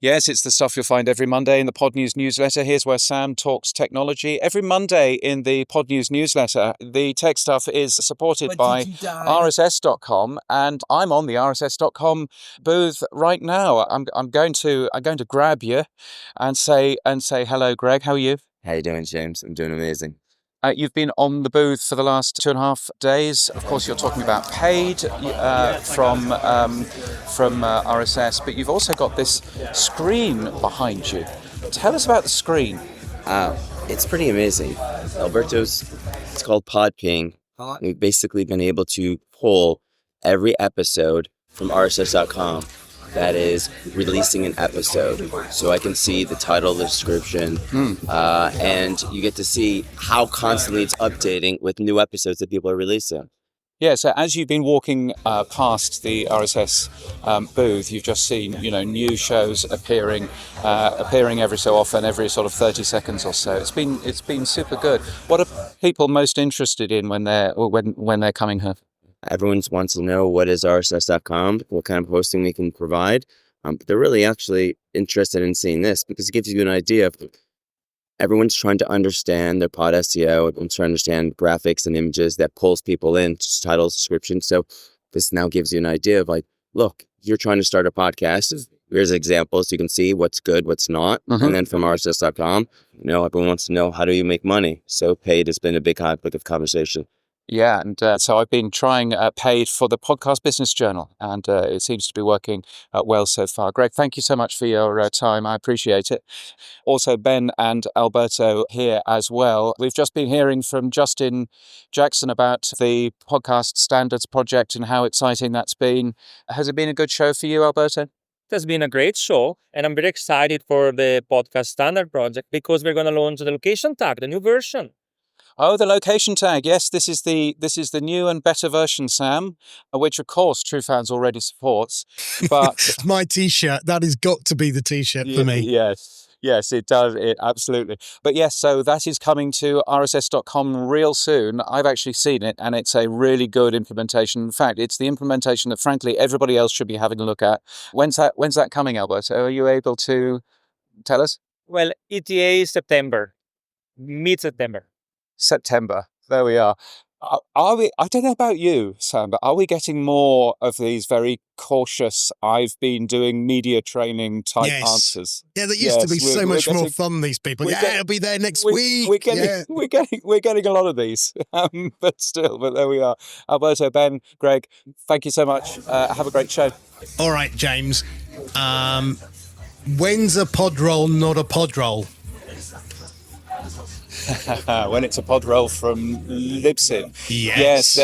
Yes, it's the stuff you'll find every Monday in the Pod News newsletter. Here's where Sam talks technology. Every Monday in the Pod News newsletter, the tech stuff is supported by RSS.com, and I'm on the RSS.com booth right now. I'm going to grab you and say hello, Greg. How are you? How you doing, James? I'm doing amazing. You've been on the booth for the last 2.5 days. Of course, you're talking about paid from RSS, but you've also got this screen behind you. Tell us about the screen. It's pretty amazing. It's called Pod Ping. We've basically been able to pull every episode from RSS.com that is releasing an episode. So I can see the title, the description, and you get to see how constantly it's updating with new episodes that people are releasing. Yeah, so as you've been walking past the RSS booth, you've just seen, new shows appearing every so often, every sort of 30 seconds or so. It's been super good. What are people most interested in when they're coming here? Everyone wants to know what is RSS.com, what kind of hosting we can provide. But they're really actually interested in seeing this because it gives you an idea of everyone's trying to understand their pod SEO, everyone's trying to understand graphics and images that pulls people in, just titles, descriptions. So this now gives you an idea of look, you're trying to start a podcast. Here's examples. You can see what's good, what's not. Mm-hmm. And then from RSS.com, everyone wants to know, how do you make money? So paid has been a big topic of conversation. Yeah, and so I've been trying paid for the Podcast Business Journal, and it seems to be working well so far. Greg, thank you so much for your time. I appreciate it. Also, Ben and Alberto here as well. We've just been hearing from Justin Jackson about the Podcast Standards Project and how exciting that's been. Has it been a good show for you, Alberto? It has been a great show, and I'm very excited for the Podcast Standard Project because we're going to launch the location tag, the new version. Oh, the location tag. Yes, this is the new and better version, Sam, which of course True Fans already supports. But my T-shirt, that has got to be the T-shirt for me. Yes, it does. It absolutely. But yes, so that is coming to RSS.com real soon. I've actually seen it, and it's a really good implementation. In fact, it's the implementation that, frankly, everybody else should be having a look at. When's that coming, Alberto? Are you able to tell us? Well, ETA is September, mid-September. September. There we are. Are we? I don't know about you, Sam, but are we getting more of these very cautious, I've been doing media training type answers? Yeah, that used to be so much more fun, these people. It'll be there next week. We're getting a lot of these. But there we are. Alberto, Ben, Greg, thank you so much. Have a great show. All right, James. When's a pod roll not a pod roll? When it's a pod roll from Libsyn. Yes.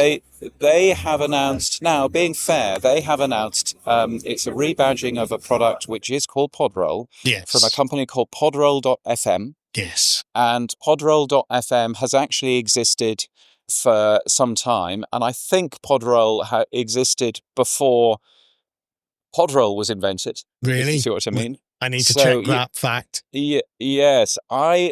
They have announced, now being fair, they have announced it's a rebadging of a product which is called Podroll Yes. from a company called Podroll.fm. Yes. And Podroll.fm has actually existed for some time. And I think Podroll existed before Podroll was invented. If Really? you see what I mean? I need to So, check that fact. Yes, I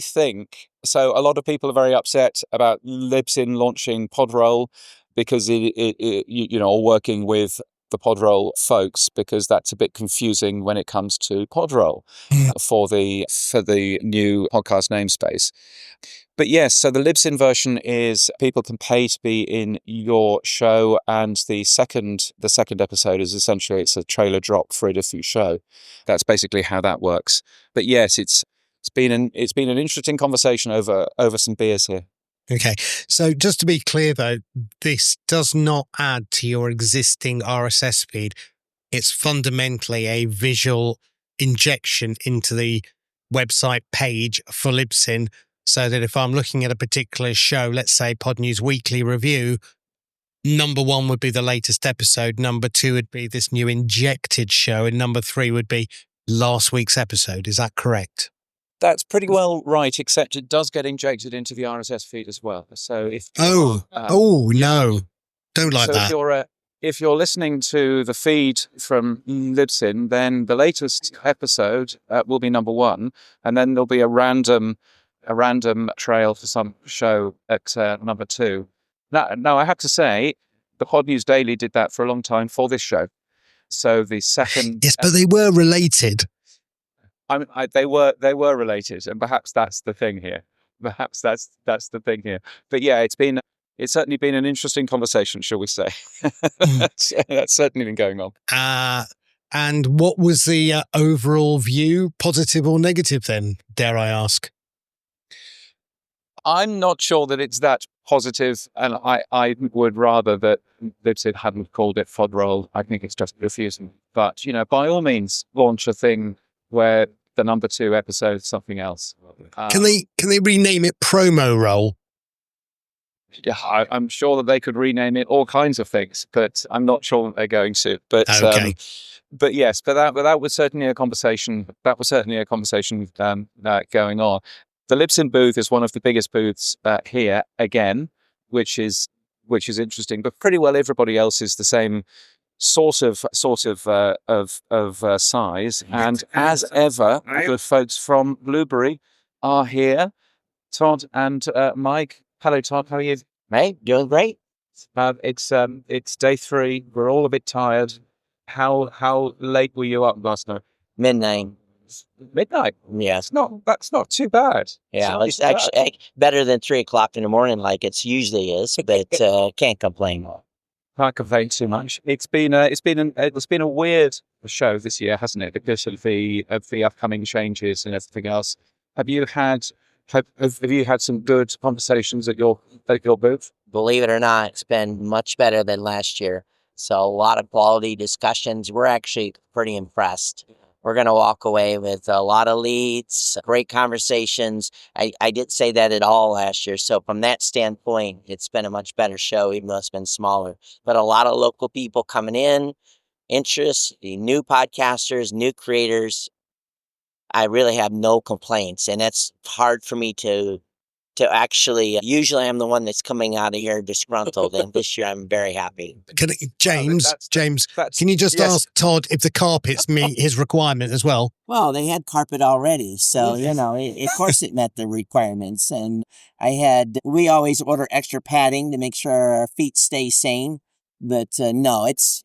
think so. A lot of people are very upset about Libsyn launching Podroll because or working with the Podroll folks, because that's a bit confusing when it comes to Podroll for the new podcast namespace. But yes, so the Libsyn version is people can pay to be in your show, and the second episode is essentially it's a trailer drop for a different show. That's basically how that works. But yes, it's been an interesting conversation over some beers here. Okay, so just to be clear though, this does not add to your existing RSS feed. It's fundamentally a visual injection into the website page for Libsyn, so that if I'm looking at a particular show, let's say Pod News Weekly Review, number 1 would be the latest episode, number 2 would be this new injected show, and number 3 would be last week's episode. Is that correct? That's pretty well right, except it does get injected into the RSS feed as well. So if no, don't like that. If you're listening to the feed from Libsyn, then the latest episode will be number 1, and then there'll be a random trail for some show at number 2. Now, I have to say, the Pod News Daily did that for a long time for this show. So the second, yes, but they were related. They were related, and perhaps that's the thing here. Perhaps that's the thing here. But yeah, it's certainly been an interesting conversation, shall we say? That's certainly been going on. And what was the overall view, positive or negative? Then, dare I ask? I'm not sure that it's that positive, and I would rather that Libsyn hadn't called it Podroll. I think it's just refusing. But by all means, launch a thing where the number 2 episode is something else. Can they rename it Promo Roll? Yeah, I'm sure that they could rename it all kinds of things, but I'm not sure that they're going to. But okay. But yes, that was certainly a conversation. That was certainly a conversation going on. The Libsyn booth is one of the biggest booths here again, which is interesting. But pretty well everybody else is the same sort of size. And as ever, the good folks from Blueberry are here. Todd and Mike. Hello, Todd. How are you? Hey, doing great. It's day 3. We're all a bit tired. How late were you up last night? Midnight. Yeah. That's not too bad. Yeah, it's actually better than 3:00 in the morning, like it usually is. But can't complain. Can't complain too much. It's been a weird show this year, hasn't it? Because of the upcoming changes and everything else. Have you had some good conversations at your booth? Believe it or not, it's been much better than last year. So a lot of quality discussions. We're actually pretty impressed. We're going to walk away with a lot of leads, great conversations. I didn't say that at all last year. So from that standpoint, it's been a much better show, even though it's been smaller. But a lot of local people coming in, interest, the new podcasters, new creators. I really have no complaints. And that's hard for me to actually, usually I'm the one that's coming out of here disgruntled, and this year I'm very happy. James, can you just ask Todd if the carpets meet his requirement as well? Well, they had carpet already, so, of course it met the requirements. And we always order extra padding to make sure our feet stay sane. But no, it's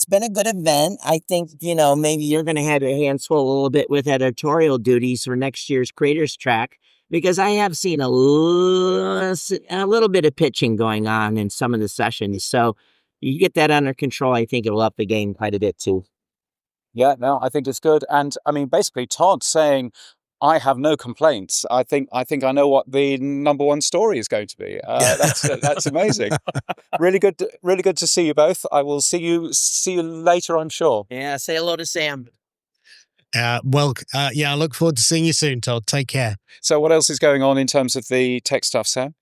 been a good event. I think, maybe you're going to have your hands full a little bit with editorial duties for next year's Creators Track, because I have seen a little bit of pitching going on in some of the sessions. So you get that under control, I think it'll up the game quite a bit too. Yeah, no, I think it's good. And I mean, basically Todd saying, I have no complaints. I think I know what the number one story is going to be. That's amazing. Really good to see you both. I will see you later, I'm sure. Yeah, say hello to Sam. I look forward to seeing you soon, Todd. Take care. So what else is going on in terms of the tech stuff, Sam?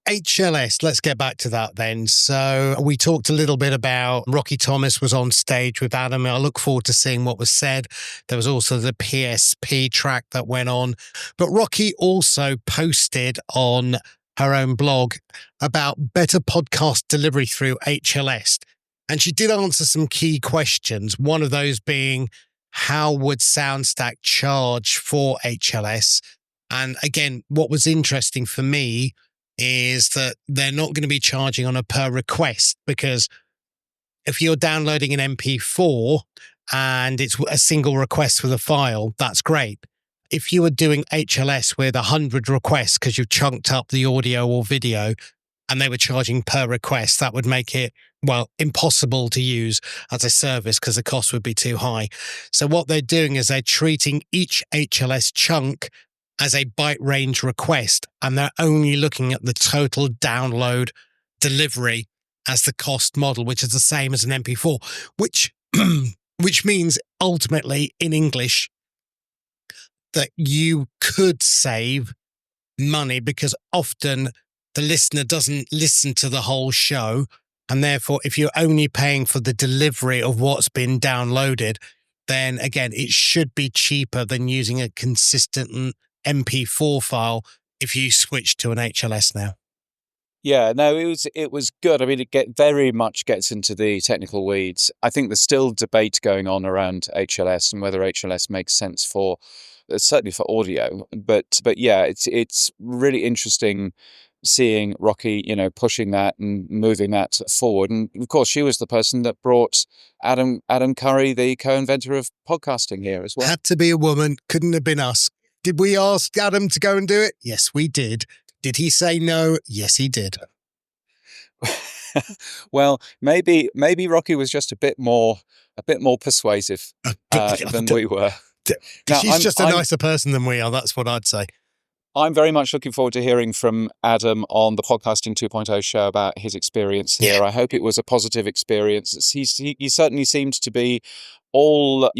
HLS, let's get back to that then. So we talked a little bit about Rocky Thomas was on stage with Adam. I look forward to seeing what was said. There was also the PSP track that went on. But Rocky also posted on her own blog about better podcast delivery through HLS. And she did answer some key questions. One of those being, how would SoundStack charge for HLS? And again, what was interesting for me is that they're not going to be charging on a per request, because if you're downloading an MP4 and it's a single request for the file, that's great. If you were doing HLS with 100 requests because you've chunked up the audio or video and they were charging per request, that would make it, impossible to use as a service because the cost would be too high. So what they're doing is they're treating each HLS chunk as a byte range request, and they're only looking at the total download delivery as the cost model, which is the same as an MP4, which means ultimately in English that you could save money, because often the listener doesn't listen to the whole show. And therefore, if you're only paying for the delivery of what's been downloaded, then again, it should be cheaper than using a consistent MP4 file if you switch to an HLS now. Yeah, no, it was good. I mean, it very much gets into the technical weeds. I think there's still debate going on around HLS and whether HLS makes sense for certainly for audio. But yeah, it's really interesting seeing Rocky, pushing that and moving that forward. And of course, she was the person that brought Adam Curry, the co-inventor of podcasting, here as well. Had to be a woman. Couldn't have been us. Did we ask Adam to go and do it? Yes, we did. Did he say no? Yes, he did. Well, maybe Rocky was just a bit more persuasive than we were. Now, She's just a nicer person than we are. That's what I'd say. I'm very much looking forward to hearing from Adam on the Podcasting 2.0 show about his experience here. I hope it was a positive experience. He certainly seemed to be all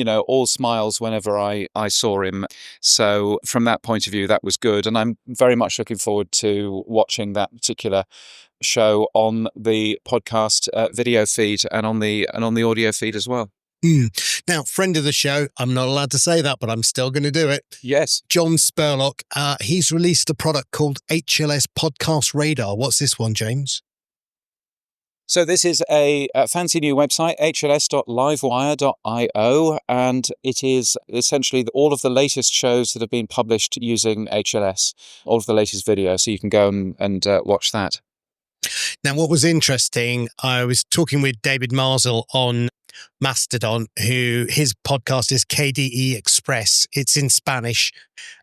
smiles whenever I saw him. So from that point of view, that was good. And I'm very much looking forward to watching that particular show on the podcast video feed and on the audio feed as well. Now, friend of the show, I'm not allowed to say that, but I'm still going to do it. Yes. John Spurlock, he's released a product called HLS Podcast Radar. What's this one, James? So this is a fancy new website, hls.livewire.io, and it is essentially all of the latest shows that have been published using HLS, all of the latest videos, so you can go and watch that. Now, what was interesting, I was talking with David Marsell on Mastodon, who his podcast is KDE Express. It's in Spanish.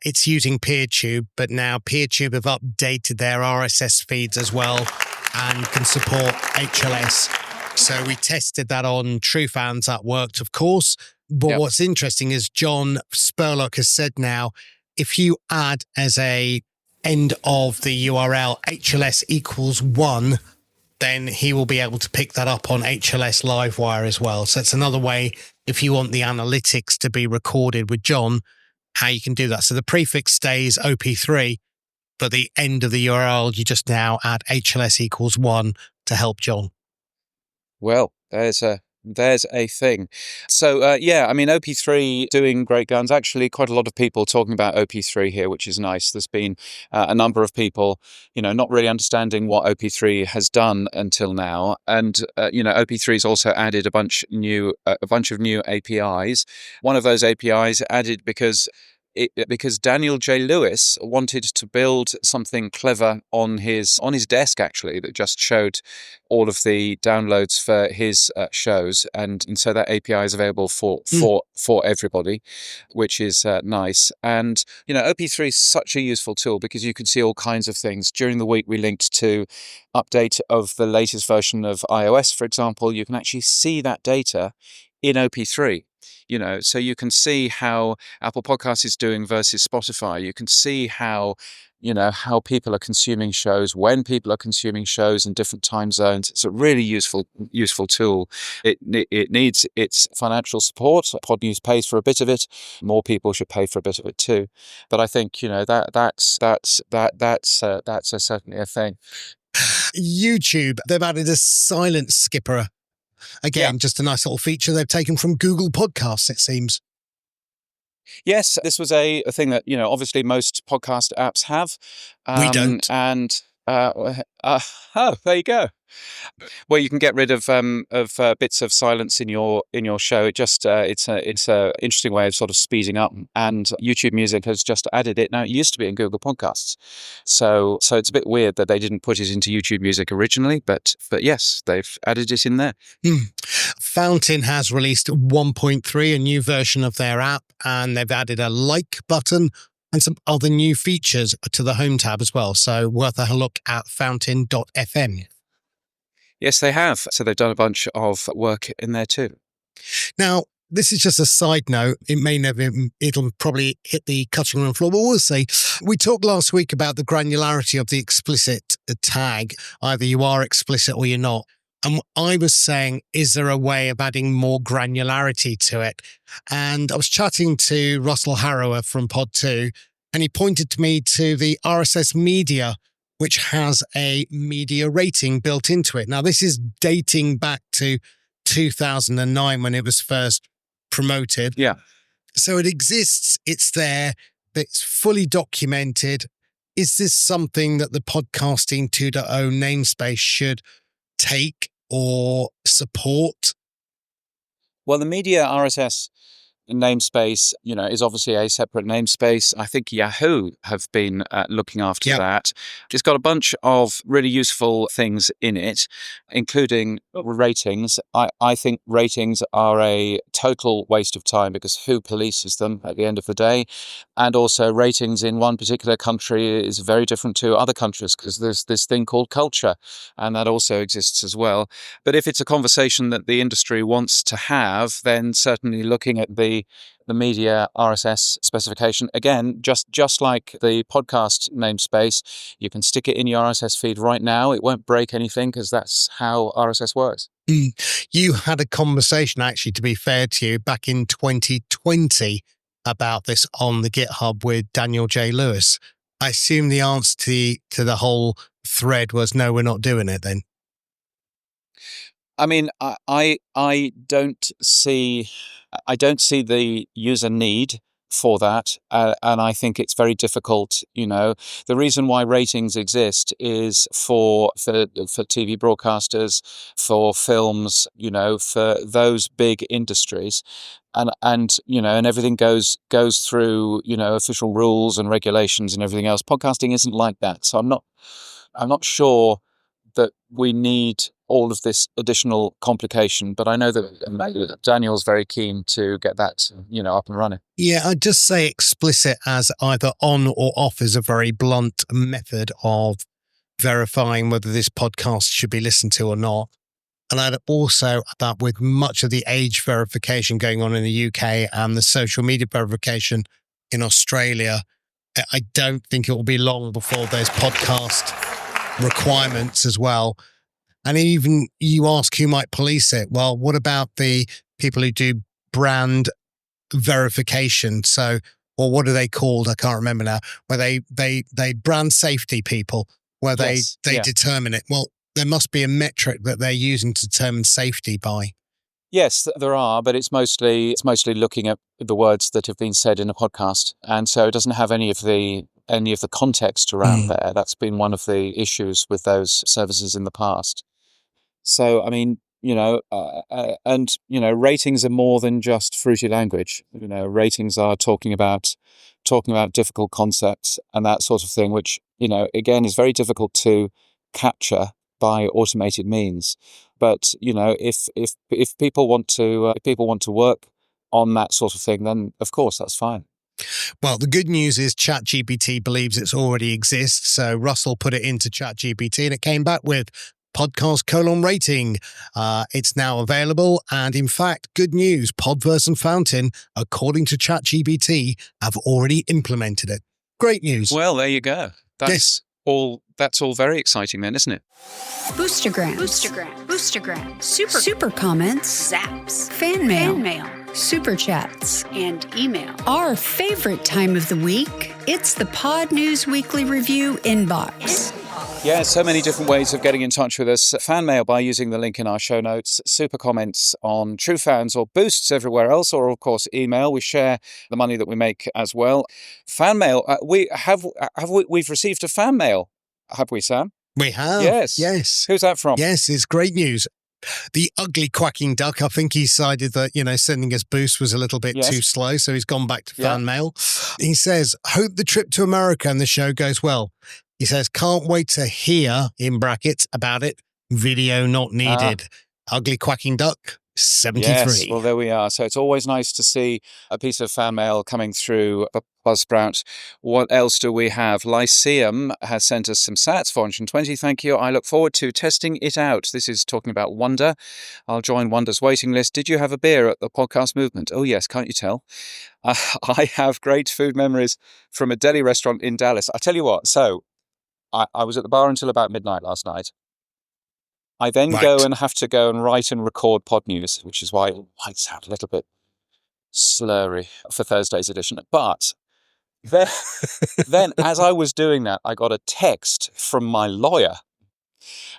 It's using PeerTube, but now PeerTube have updated their RSS feeds as well and can support HLS. So we tested that on True Fans. That worked, of course. But What's interesting is John Spurlock has said now, if you add as a end of the URL HLS equals 1, then he will be able to pick that up on HLS Livewire as well. So it's another way, if you want the analytics to be recorded with John, how you can do that. So the prefix stays OP3, but the end of the URL, you just now add HLS equals 1 to help John. Well, there's a thing. So, OP3 doing great guns. Actually, quite a lot of people talking about OP3 here, which is nice. There's been a number of people, not really understanding what OP3 has done until now. And, OP3 has also added a bunch of new APIs. One of those APIs added because Daniel J. Lewis wanted to build something clever on his desk, actually, that just showed all of the downloads for his shows, and so that API is available for everybody, which is nice. And OP3 is such a useful tool because you can see all kinds of things. During the week, we linked to update of the latest version of iOS, for example. You can actually see that data in OP3. So you can see how Apple Podcasts is doing versus Spotify. You can see how people are consuming shows, when people are consuming shows in different time zones. It's a really useful tool. It needs its financial support. Pod News pays for a bit of it. More people should pay for a bit of it too. But I think that's certainly a thing. YouTube, they've added a silent skipper. Again, just a nice little feature they've taken from Google Podcasts, it seems. Yes, this was a thing that, obviously most podcast apps have. We don't. And, there you go. Well, you can get rid of bits of silence in your show. It just it's a interesting way of sort of speeding up. And YouTube Music has just added it now. It used to be in Google Podcasts, so it's a bit weird that they didn't put it into YouTube Music originally. But yes, they've added it in there. Fountain has released 1.3, a new version of their app, and they've added a like button and some other new features to the home tab as well. So worth a look at fountain.fm. Yes, they have. So they've done a bunch of work in there too. Now, this is just a side note. It'll probably hit the cutting room floor, but we'll see. We talked last week about the granularity of the explicit tag. Either you are explicit or you're not. And I was saying, is there a way of adding more granularity to it? And I was chatting to Russell Harrower from Pod2, and he pointed me to the RSS Media, which has a media rating built into it. Now, this is dating back to 2009 when it was first promoted. Yeah. So it exists, it's there, it's fully documented. Is this something that the Podcasting 2.0 namespace should take or support? Well, the media RSS namespace, is obviously a separate namespace. I think Yahoo have been looking after that. It's got a bunch of really useful things in it, including ratings. I think ratings are a total waste of time because who polices them at the end of the day? And also ratings in one particular country is very different to other countries because there's this thing called culture, and that also exists as well. But if it's a conversation that the industry wants to have, then certainly looking at the media RSS specification, again, just like the podcast namespace, you can stick it in your RSS feed right now. It won't break anything because that's how RSS works. You had a conversation, actually, to be fair to you, back in 2020 about this on the GitHub with Daniel J. Lewis. I assume the answer to the whole thread was no, we're not doing it then. I mean, I don't see the user need for that, and I think it's very difficult. The reason why ratings exist is for TV broadcasters, for films, for those big industries, and everything goes through official rules and regulations and everything else. Podcasting isn't like that, so I'm not sure that we need all of this additional complication, but I know that Daniel's very keen to get that, up and running. Yeah, I'd just say explicit as either on or off is a very blunt method of verifying whether this podcast should be listened to or not. And I'd also add that with much of the age verification going on in the UK and the social media verification in Australia, I don't think it will be long before there's podcast requirements as well. And even you ask who might police it. Well, what about the people who do brand verification? So, or what are they called? I can't remember now. Where they brand safety people, where they determine it. Well, there must be a metric that they're using to determine safety by. Yes, there are, but it's mostly looking at the words that have been said in a podcast, and so it doesn't have any of the context around there. That's been one of the issues with those services in the past. So, I mean, ratings are more than just fruity language. Ratings are talking about difficult concepts and that sort of thing, which, again, is very difficult to capture by automated means. But, if people want to work on that sort of thing, then of course that's fine. Well, the good news is ChatGPT believes it's already exists. So Russell put it into ChatGPT and it came back with podcast : rating. It's now available. And in fact, good news, Podverse and Fountain, according to ChatGPT, have already implemented it. Great news. Well, there you go. That's all very exciting then, isn't it? Boostergram, super comments, zaps, fan mail, super chats, and email. Our favorite time of the week, it's the Pod News Weekly Review inbox. Yeah, so many different ways of getting in touch with us. Fan mail by using the link in our show notes, super comments on True Fans or boosts everywhere else, or of course email. We share the money that we make as well. Fan mail, we've received a fan mail, have we, Sam? We have. Yes. Who's that from? Yes, it's great news. The ugly quacking duck, I think he decided that, sending us boost was a little bit too slow, so he's gone back to fan mail. He says, hope the trip to America and the show goes well. He says, can't wait to hear, in brackets, about it. Video not needed. Ugly quacking duck, 73. Yes, well, there we are. So it's always nice to see a piece of fan mail coming through Buzzsprout. What else do we have? Lyceum has sent us some sats, 420. Thank you. I look forward to testing it out. This is talking about Wonda. I'll join Wonda's waiting list. Did you have a beer at the podcast movement? Oh, yes. Can't you tell? I have great food memories from a deli restaurant in Dallas. I tell you what. So I was at the bar until about midnight last night. I then go and have to go and write and record Pod News, which is why it might sound a little bit slurry for Thursday's edition. But then as I was doing that, I got a text from my lawyer.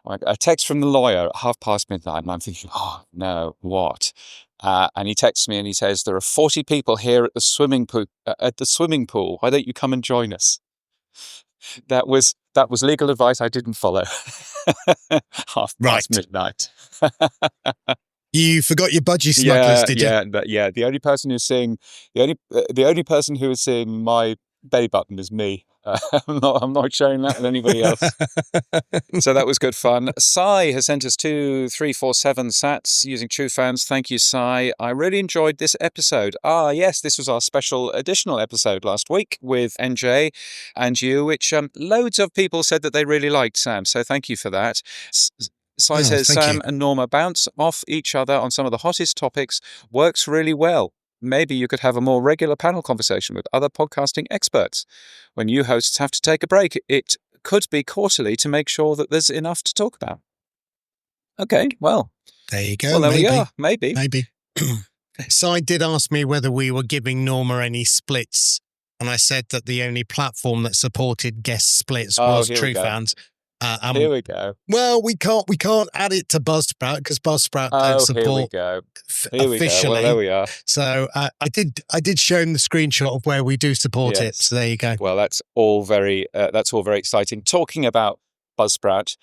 A text from the lawyer at midnight, and I'm thinking, oh, no, what? And he texts me and he says, there are 40 people here at the swimming pool. Why don't you come and join us? That was legal advice I didn't follow. midnight. You forgot your budgie smugglers, did you? Yeah. The only person who's seeing my belly button is me. I'm not sharing that with anybody else. So that was good fun. Sai has sent us 2347 sats using True Fans. Thank you, Sai. I really enjoyed this episode. Yes, this was our special additional episode last week with NJ and you, which loads of people said that they really liked, Sam. So thank you for that. Sai says Sam and Norma bounce off each other on some of the hottest topics. Works really well. Maybe you could have a more regular panel conversation with other podcasting experts. When you hosts have to take a break, it could be quarterly to make sure that there's enough to talk about. Okay, well. There you go. Well, there we are. Maybe. Si did ask me whether we were giving Norma any splits, and I said that the only platform that supported guest splits was True Fans. Here we go. Well, we can't add it to Buzzsprout because Buzzsprout don't support officially. Well, there we are. So I did show him the screenshot of where we do support it. So there you go. Well, that's all very exciting. Talking about Buzzsprout,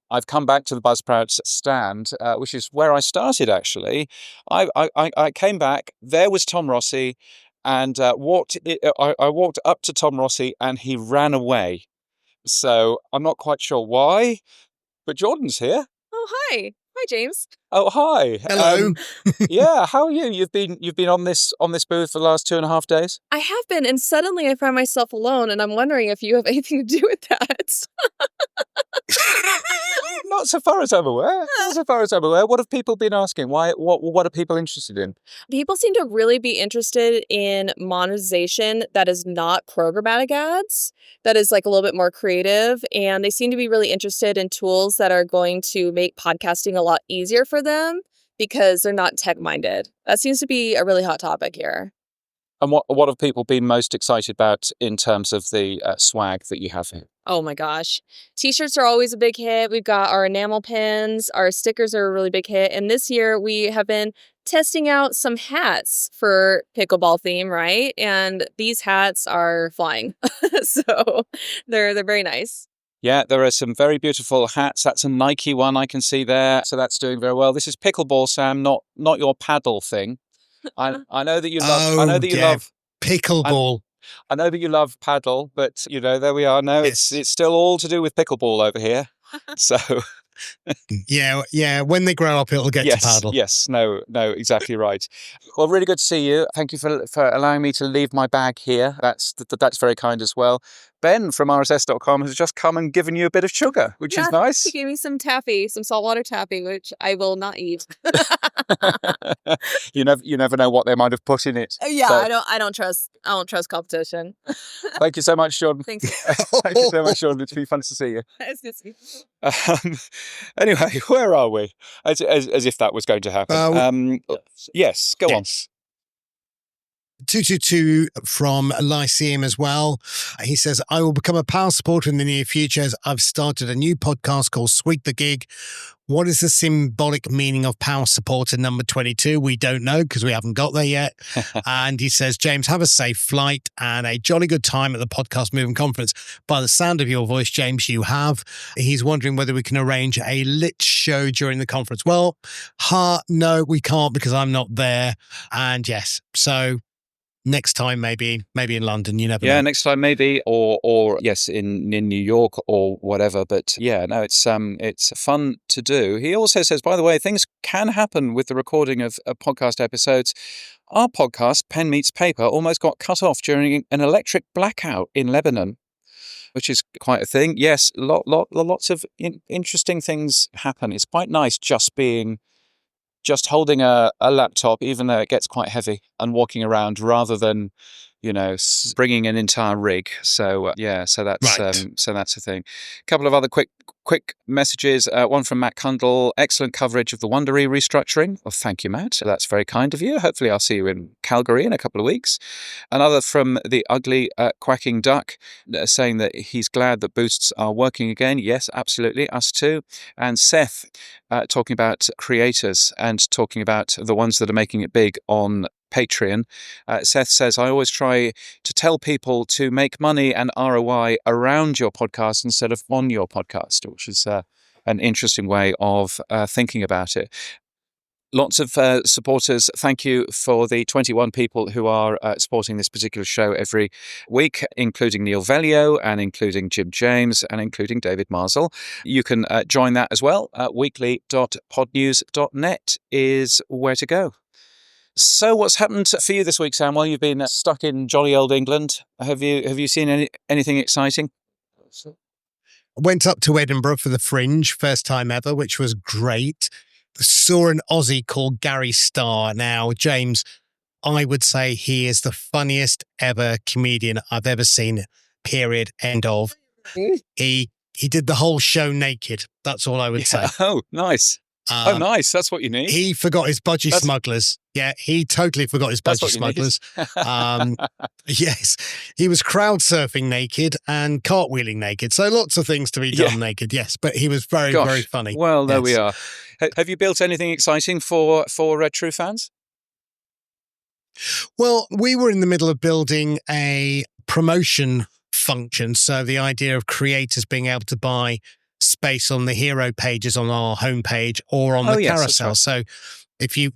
I've come back to the Buzzsprout stand, which is where I started. Actually, I came back. There was Tom Rossi, and I walked up to Tom Rossi, and he ran away. So I'm not quite sure why, but Jordan's here. Oh, hi. Hi, James. Oh, hi. Hello. Yeah, how are you? You've been on this booth for the last 2.5 days? I have been, and suddenly I find myself alone, and I'm wondering if you have anything to do with that. Not so far as I'm aware. What have people been asking? Why? What are people interested in? People seem to really be interested in monetization that is not programmatic ads, that is like a little bit more creative. And they seem to be really interested in tools that are going to make podcasting a lot easier for them because they're not tech-minded. That seems to be a really hot topic here. And what have people been most excited about in terms of the swag that you have here? Oh my gosh. T-shirts are always a big hit. We've got our enamel pins. Our stickers are a really big hit. And this year we have been testing out some hats for pickleball theme, right? And these hats are flying. So they're very nice. Yeah, there are some very beautiful hats. That's a Nike one I can see there. So that's doing very well. This is pickleball, Sam, not your paddle thing. I know that you love pickleball. I know that you love paddle, but there we are. No, it's still all to do with pickleball over here. So yeah. When they grow up, it'll get to paddle. Yes, no, exactly right. Well, really good to see you. Thank you for allowing me to leave my bag here. That's very kind as well. Ben from RSS.com has just come and given you a bit of sugar, which is nice. He gave me some taffy, some saltwater taffy, which I will not eat. You never know what they might have put in it. Yeah, So, I don't trust competition. thank you so much, Sean. Thanks. Thank you so much, Sean. It's been fun to see you. It's good to see you. Anyway, where are we? As if that was going to happen. Yes, go on. 222 from Lyceum as well. He says, I will become a Power supporter in the near future as I've started a new podcast called Sweep the Gig. What is the symbolic meaning of Power supporter number 22? We don't know because we haven't got there yet. And he says, James, have a safe flight and a jolly good time at the Podcast Movement Conference. By the sound of your voice, James, you have. He's wondering whether we can arrange a lit show during the conference. Well, no, we can't because I'm not there. And yes, so next time, maybe in London, you never know. Yeah, next time maybe, or yes, in New York or whatever. But yeah, no, it's fun to do. He also says, by the way, things can happen with the recording of podcast episodes. Our podcast, Pen Meets Paper, almost got cut off during an electric blackout in Lebanon, which is quite a thing. Yes, lots of interesting things happen. It's quite nice just holding a laptop, even though it gets quite heavy, and walking around rather than, bringing an entire rig. So so that's right. So that's a thing. A couple of other quick messages. One from Matt Cundall. Excellent coverage of the Wondery restructuring. Well, thank you, Matt. That's very kind of you. Hopefully I'll see you in Calgary in a couple of weeks. Another from the ugly quacking duck, saying that he's glad that boosts are working again. Yes, absolutely. Us too. And Seth talking about creators and talking about the ones that are making it big on Patreon. Seth says, I always try to tell people to make money and ROI around your podcast instead of on your podcast, which is an interesting way of thinking about it. Lots of supporters. Thank you for the 21 people who are supporting this particular show every week, including Neil Velio and including Jim James and including David Marsell. You can join that as well. Weekly.podnews.net is where to go. So what's happened for you this week, Sam, while you've been stuck in jolly old England? Have you seen anything exciting? Went up to Edinburgh for the Fringe, first time ever, which was great. Saw an Aussie called Gary Starr. Now, James, I would say he is the funniest ever comedian I've ever seen, period, end of. He did the whole show naked. That's all I would say. Oh, nice. Nice. That's what you need. He forgot his budgie smugglers. Yeah, he totally forgot his budgie smugglers. Yes, he was crowd surfing naked and cartwheeling naked. So lots of things to be done naked. Yes, but he was very, very funny. Well, there we are. Have you built anything exciting for true fans? Well, we were in the middle of building a promotion function. So the idea of creators being able to buy space on the hero pages on our homepage or on the carousel. Right. So if you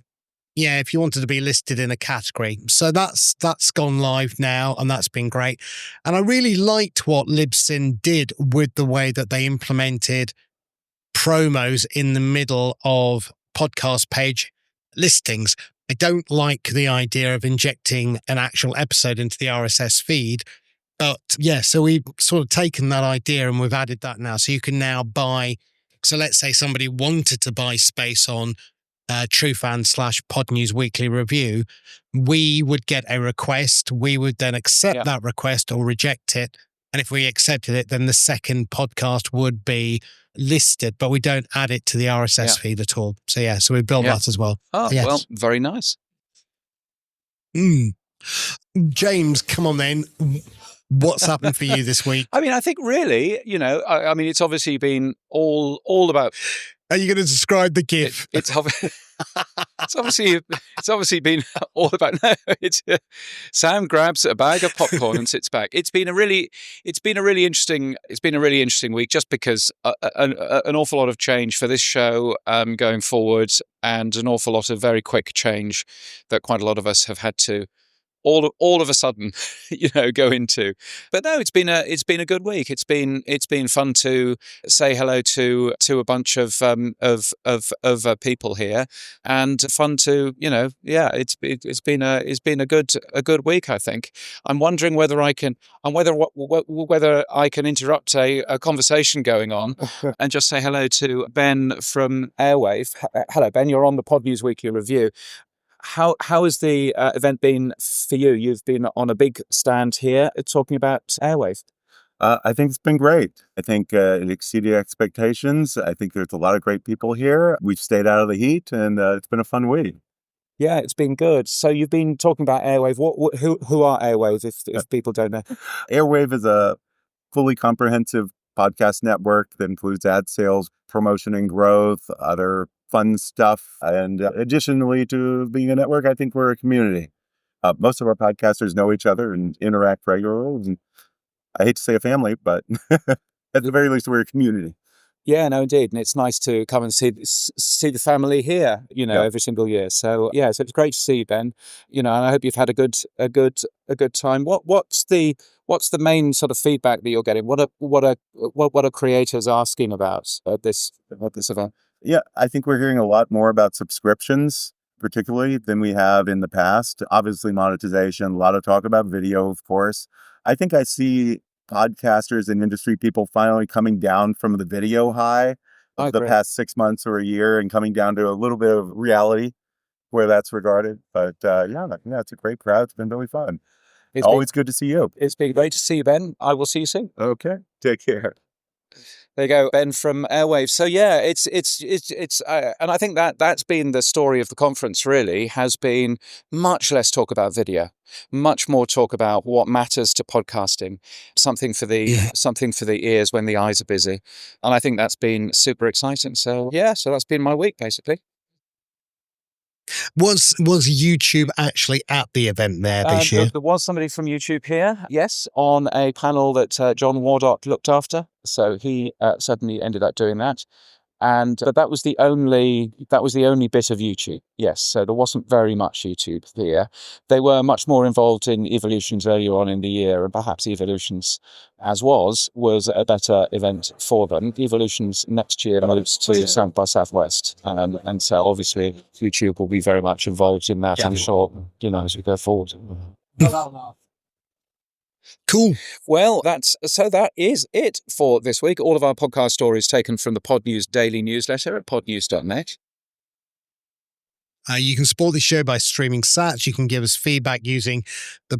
wanted to be listed in a category. So that's gone live now, and that's been great. And I really liked what Libsyn did with the way that they implemented promos in the middle of podcast page listings. I don't like the idea of injecting an actual episode into the RSS feed. But yeah, so we've sort of taken that idea and we've added that now. So you can now buy. So let's say somebody wanted to buy space on TrueFan /Pod News Weekly Review. We would get a request. We would then accept that request or reject it. And if we accepted it, then the second podcast would be listed, but we don't add it to the RSS feed at all. So so we built that as well. Oh, well, very nice. James, come on then. What's happened for you this week? I mean, I think really, I mean, it's obviously been all about. Are you going to describe the GIF? It's obviously been all about. No, Sam grabs a bag of popcorn and sits back. It's been a really interesting week, just because an awful lot of change for this show going forward, and an awful lot of very quick change that quite a lot of us have had to all of a sudden, go into. But no, it's been a good week. It's been fun to say hello to a bunch of people here, and fun to it's been a good week, I think. I'm wondering whether I can interrupt a conversation going on and just say hello to Ben from Airwave. Hello, Ben. You're on the Pod News Weekly Review. How has the event been for you? You've been on a big stand here talking about Airwave. I think it's been great. I think it exceeded expectations. I think there's a lot of great people here. We've stayed out of the heat, and it's been a fun week. Yeah, it's been good. So you've been talking about Airwave. Who are Airwave, if people don't know? Airwave is a fully comprehensive podcast network that includes ad sales, promotion and growth, other fun stuff. And additionally to being a network, I think we're a community. Most of our podcasters know each other and interact regularly. And I hate to say a family, but at the very least, we're a community. Yeah, no, indeed. And it's nice to come and see the family here, every single year. So, so it's great to see you, Ben. And I hope you've had a good time. What's the main sort of feedback that you're getting? What are creators asking about this event? Yeah, I think we're hearing a lot more about subscriptions, particularly than we have in the past. Obviously, monetization, a lot of talk about video, of course. I think I see podcasters and industry people finally coming down from the video high of the past 6 months or a year and coming down to a little bit of reality where that's regarded. But it's a great crowd. It's been really fun. It's always good to see you. It's been great to see you, Ben. I will see you soon. Okay. Take care. There you go, Ben from Airwave. So yeah, it's and I think that's been the story of the conference. Really, has been much less talk about video, much more talk about what matters to podcasting, something for the ears when the eyes are busy, and I think that's been super exciting. So that's been my week basically. Was YouTube actually at the event there this year? There was somebody from YouTube here, yes, on a panel that John Wardock looked after. So he certainly ended up doing that. But that was the only bit of YouTube. Yes, so there wasn't very much YouTube here. They were much more involved in Evolutions earlier on in the year, and perhaps Evolutions was a better event for them. Evolutions next year moves to South by Southwest, and so obviously YouTube will be very much involved in that. I'm sure, as we go forward. Cool. Well, that is it for this week. All of our podcast stories taken from the Pod News daily newsletter at podnews.net. You can support the show by streaming sats. You can give us feedback using the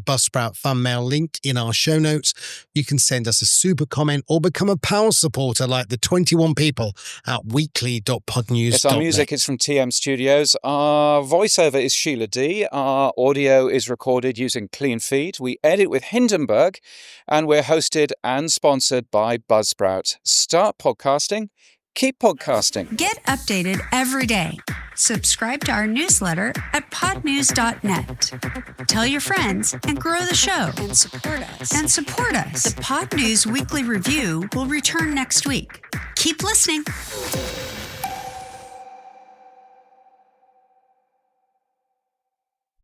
Buzzsprout fan mail link in our show notes. You can send us a super comment or become a power supporter like the 21 people at weekly.podnews.net. Yes, our music is from TM Studios. Our voiceover is Sheila D. Our audio is recorded using Clean Feed. We edit with Hindenburg, and we're hosted and sponsored by Buzzsprout. Start podcasting. Keep podcasting. Get updated every day. Subscribe to our newsletter at podnews.net. Tell your friends and grow the show. And support us. The Pod News Weekly Review will return next week. Keep listening.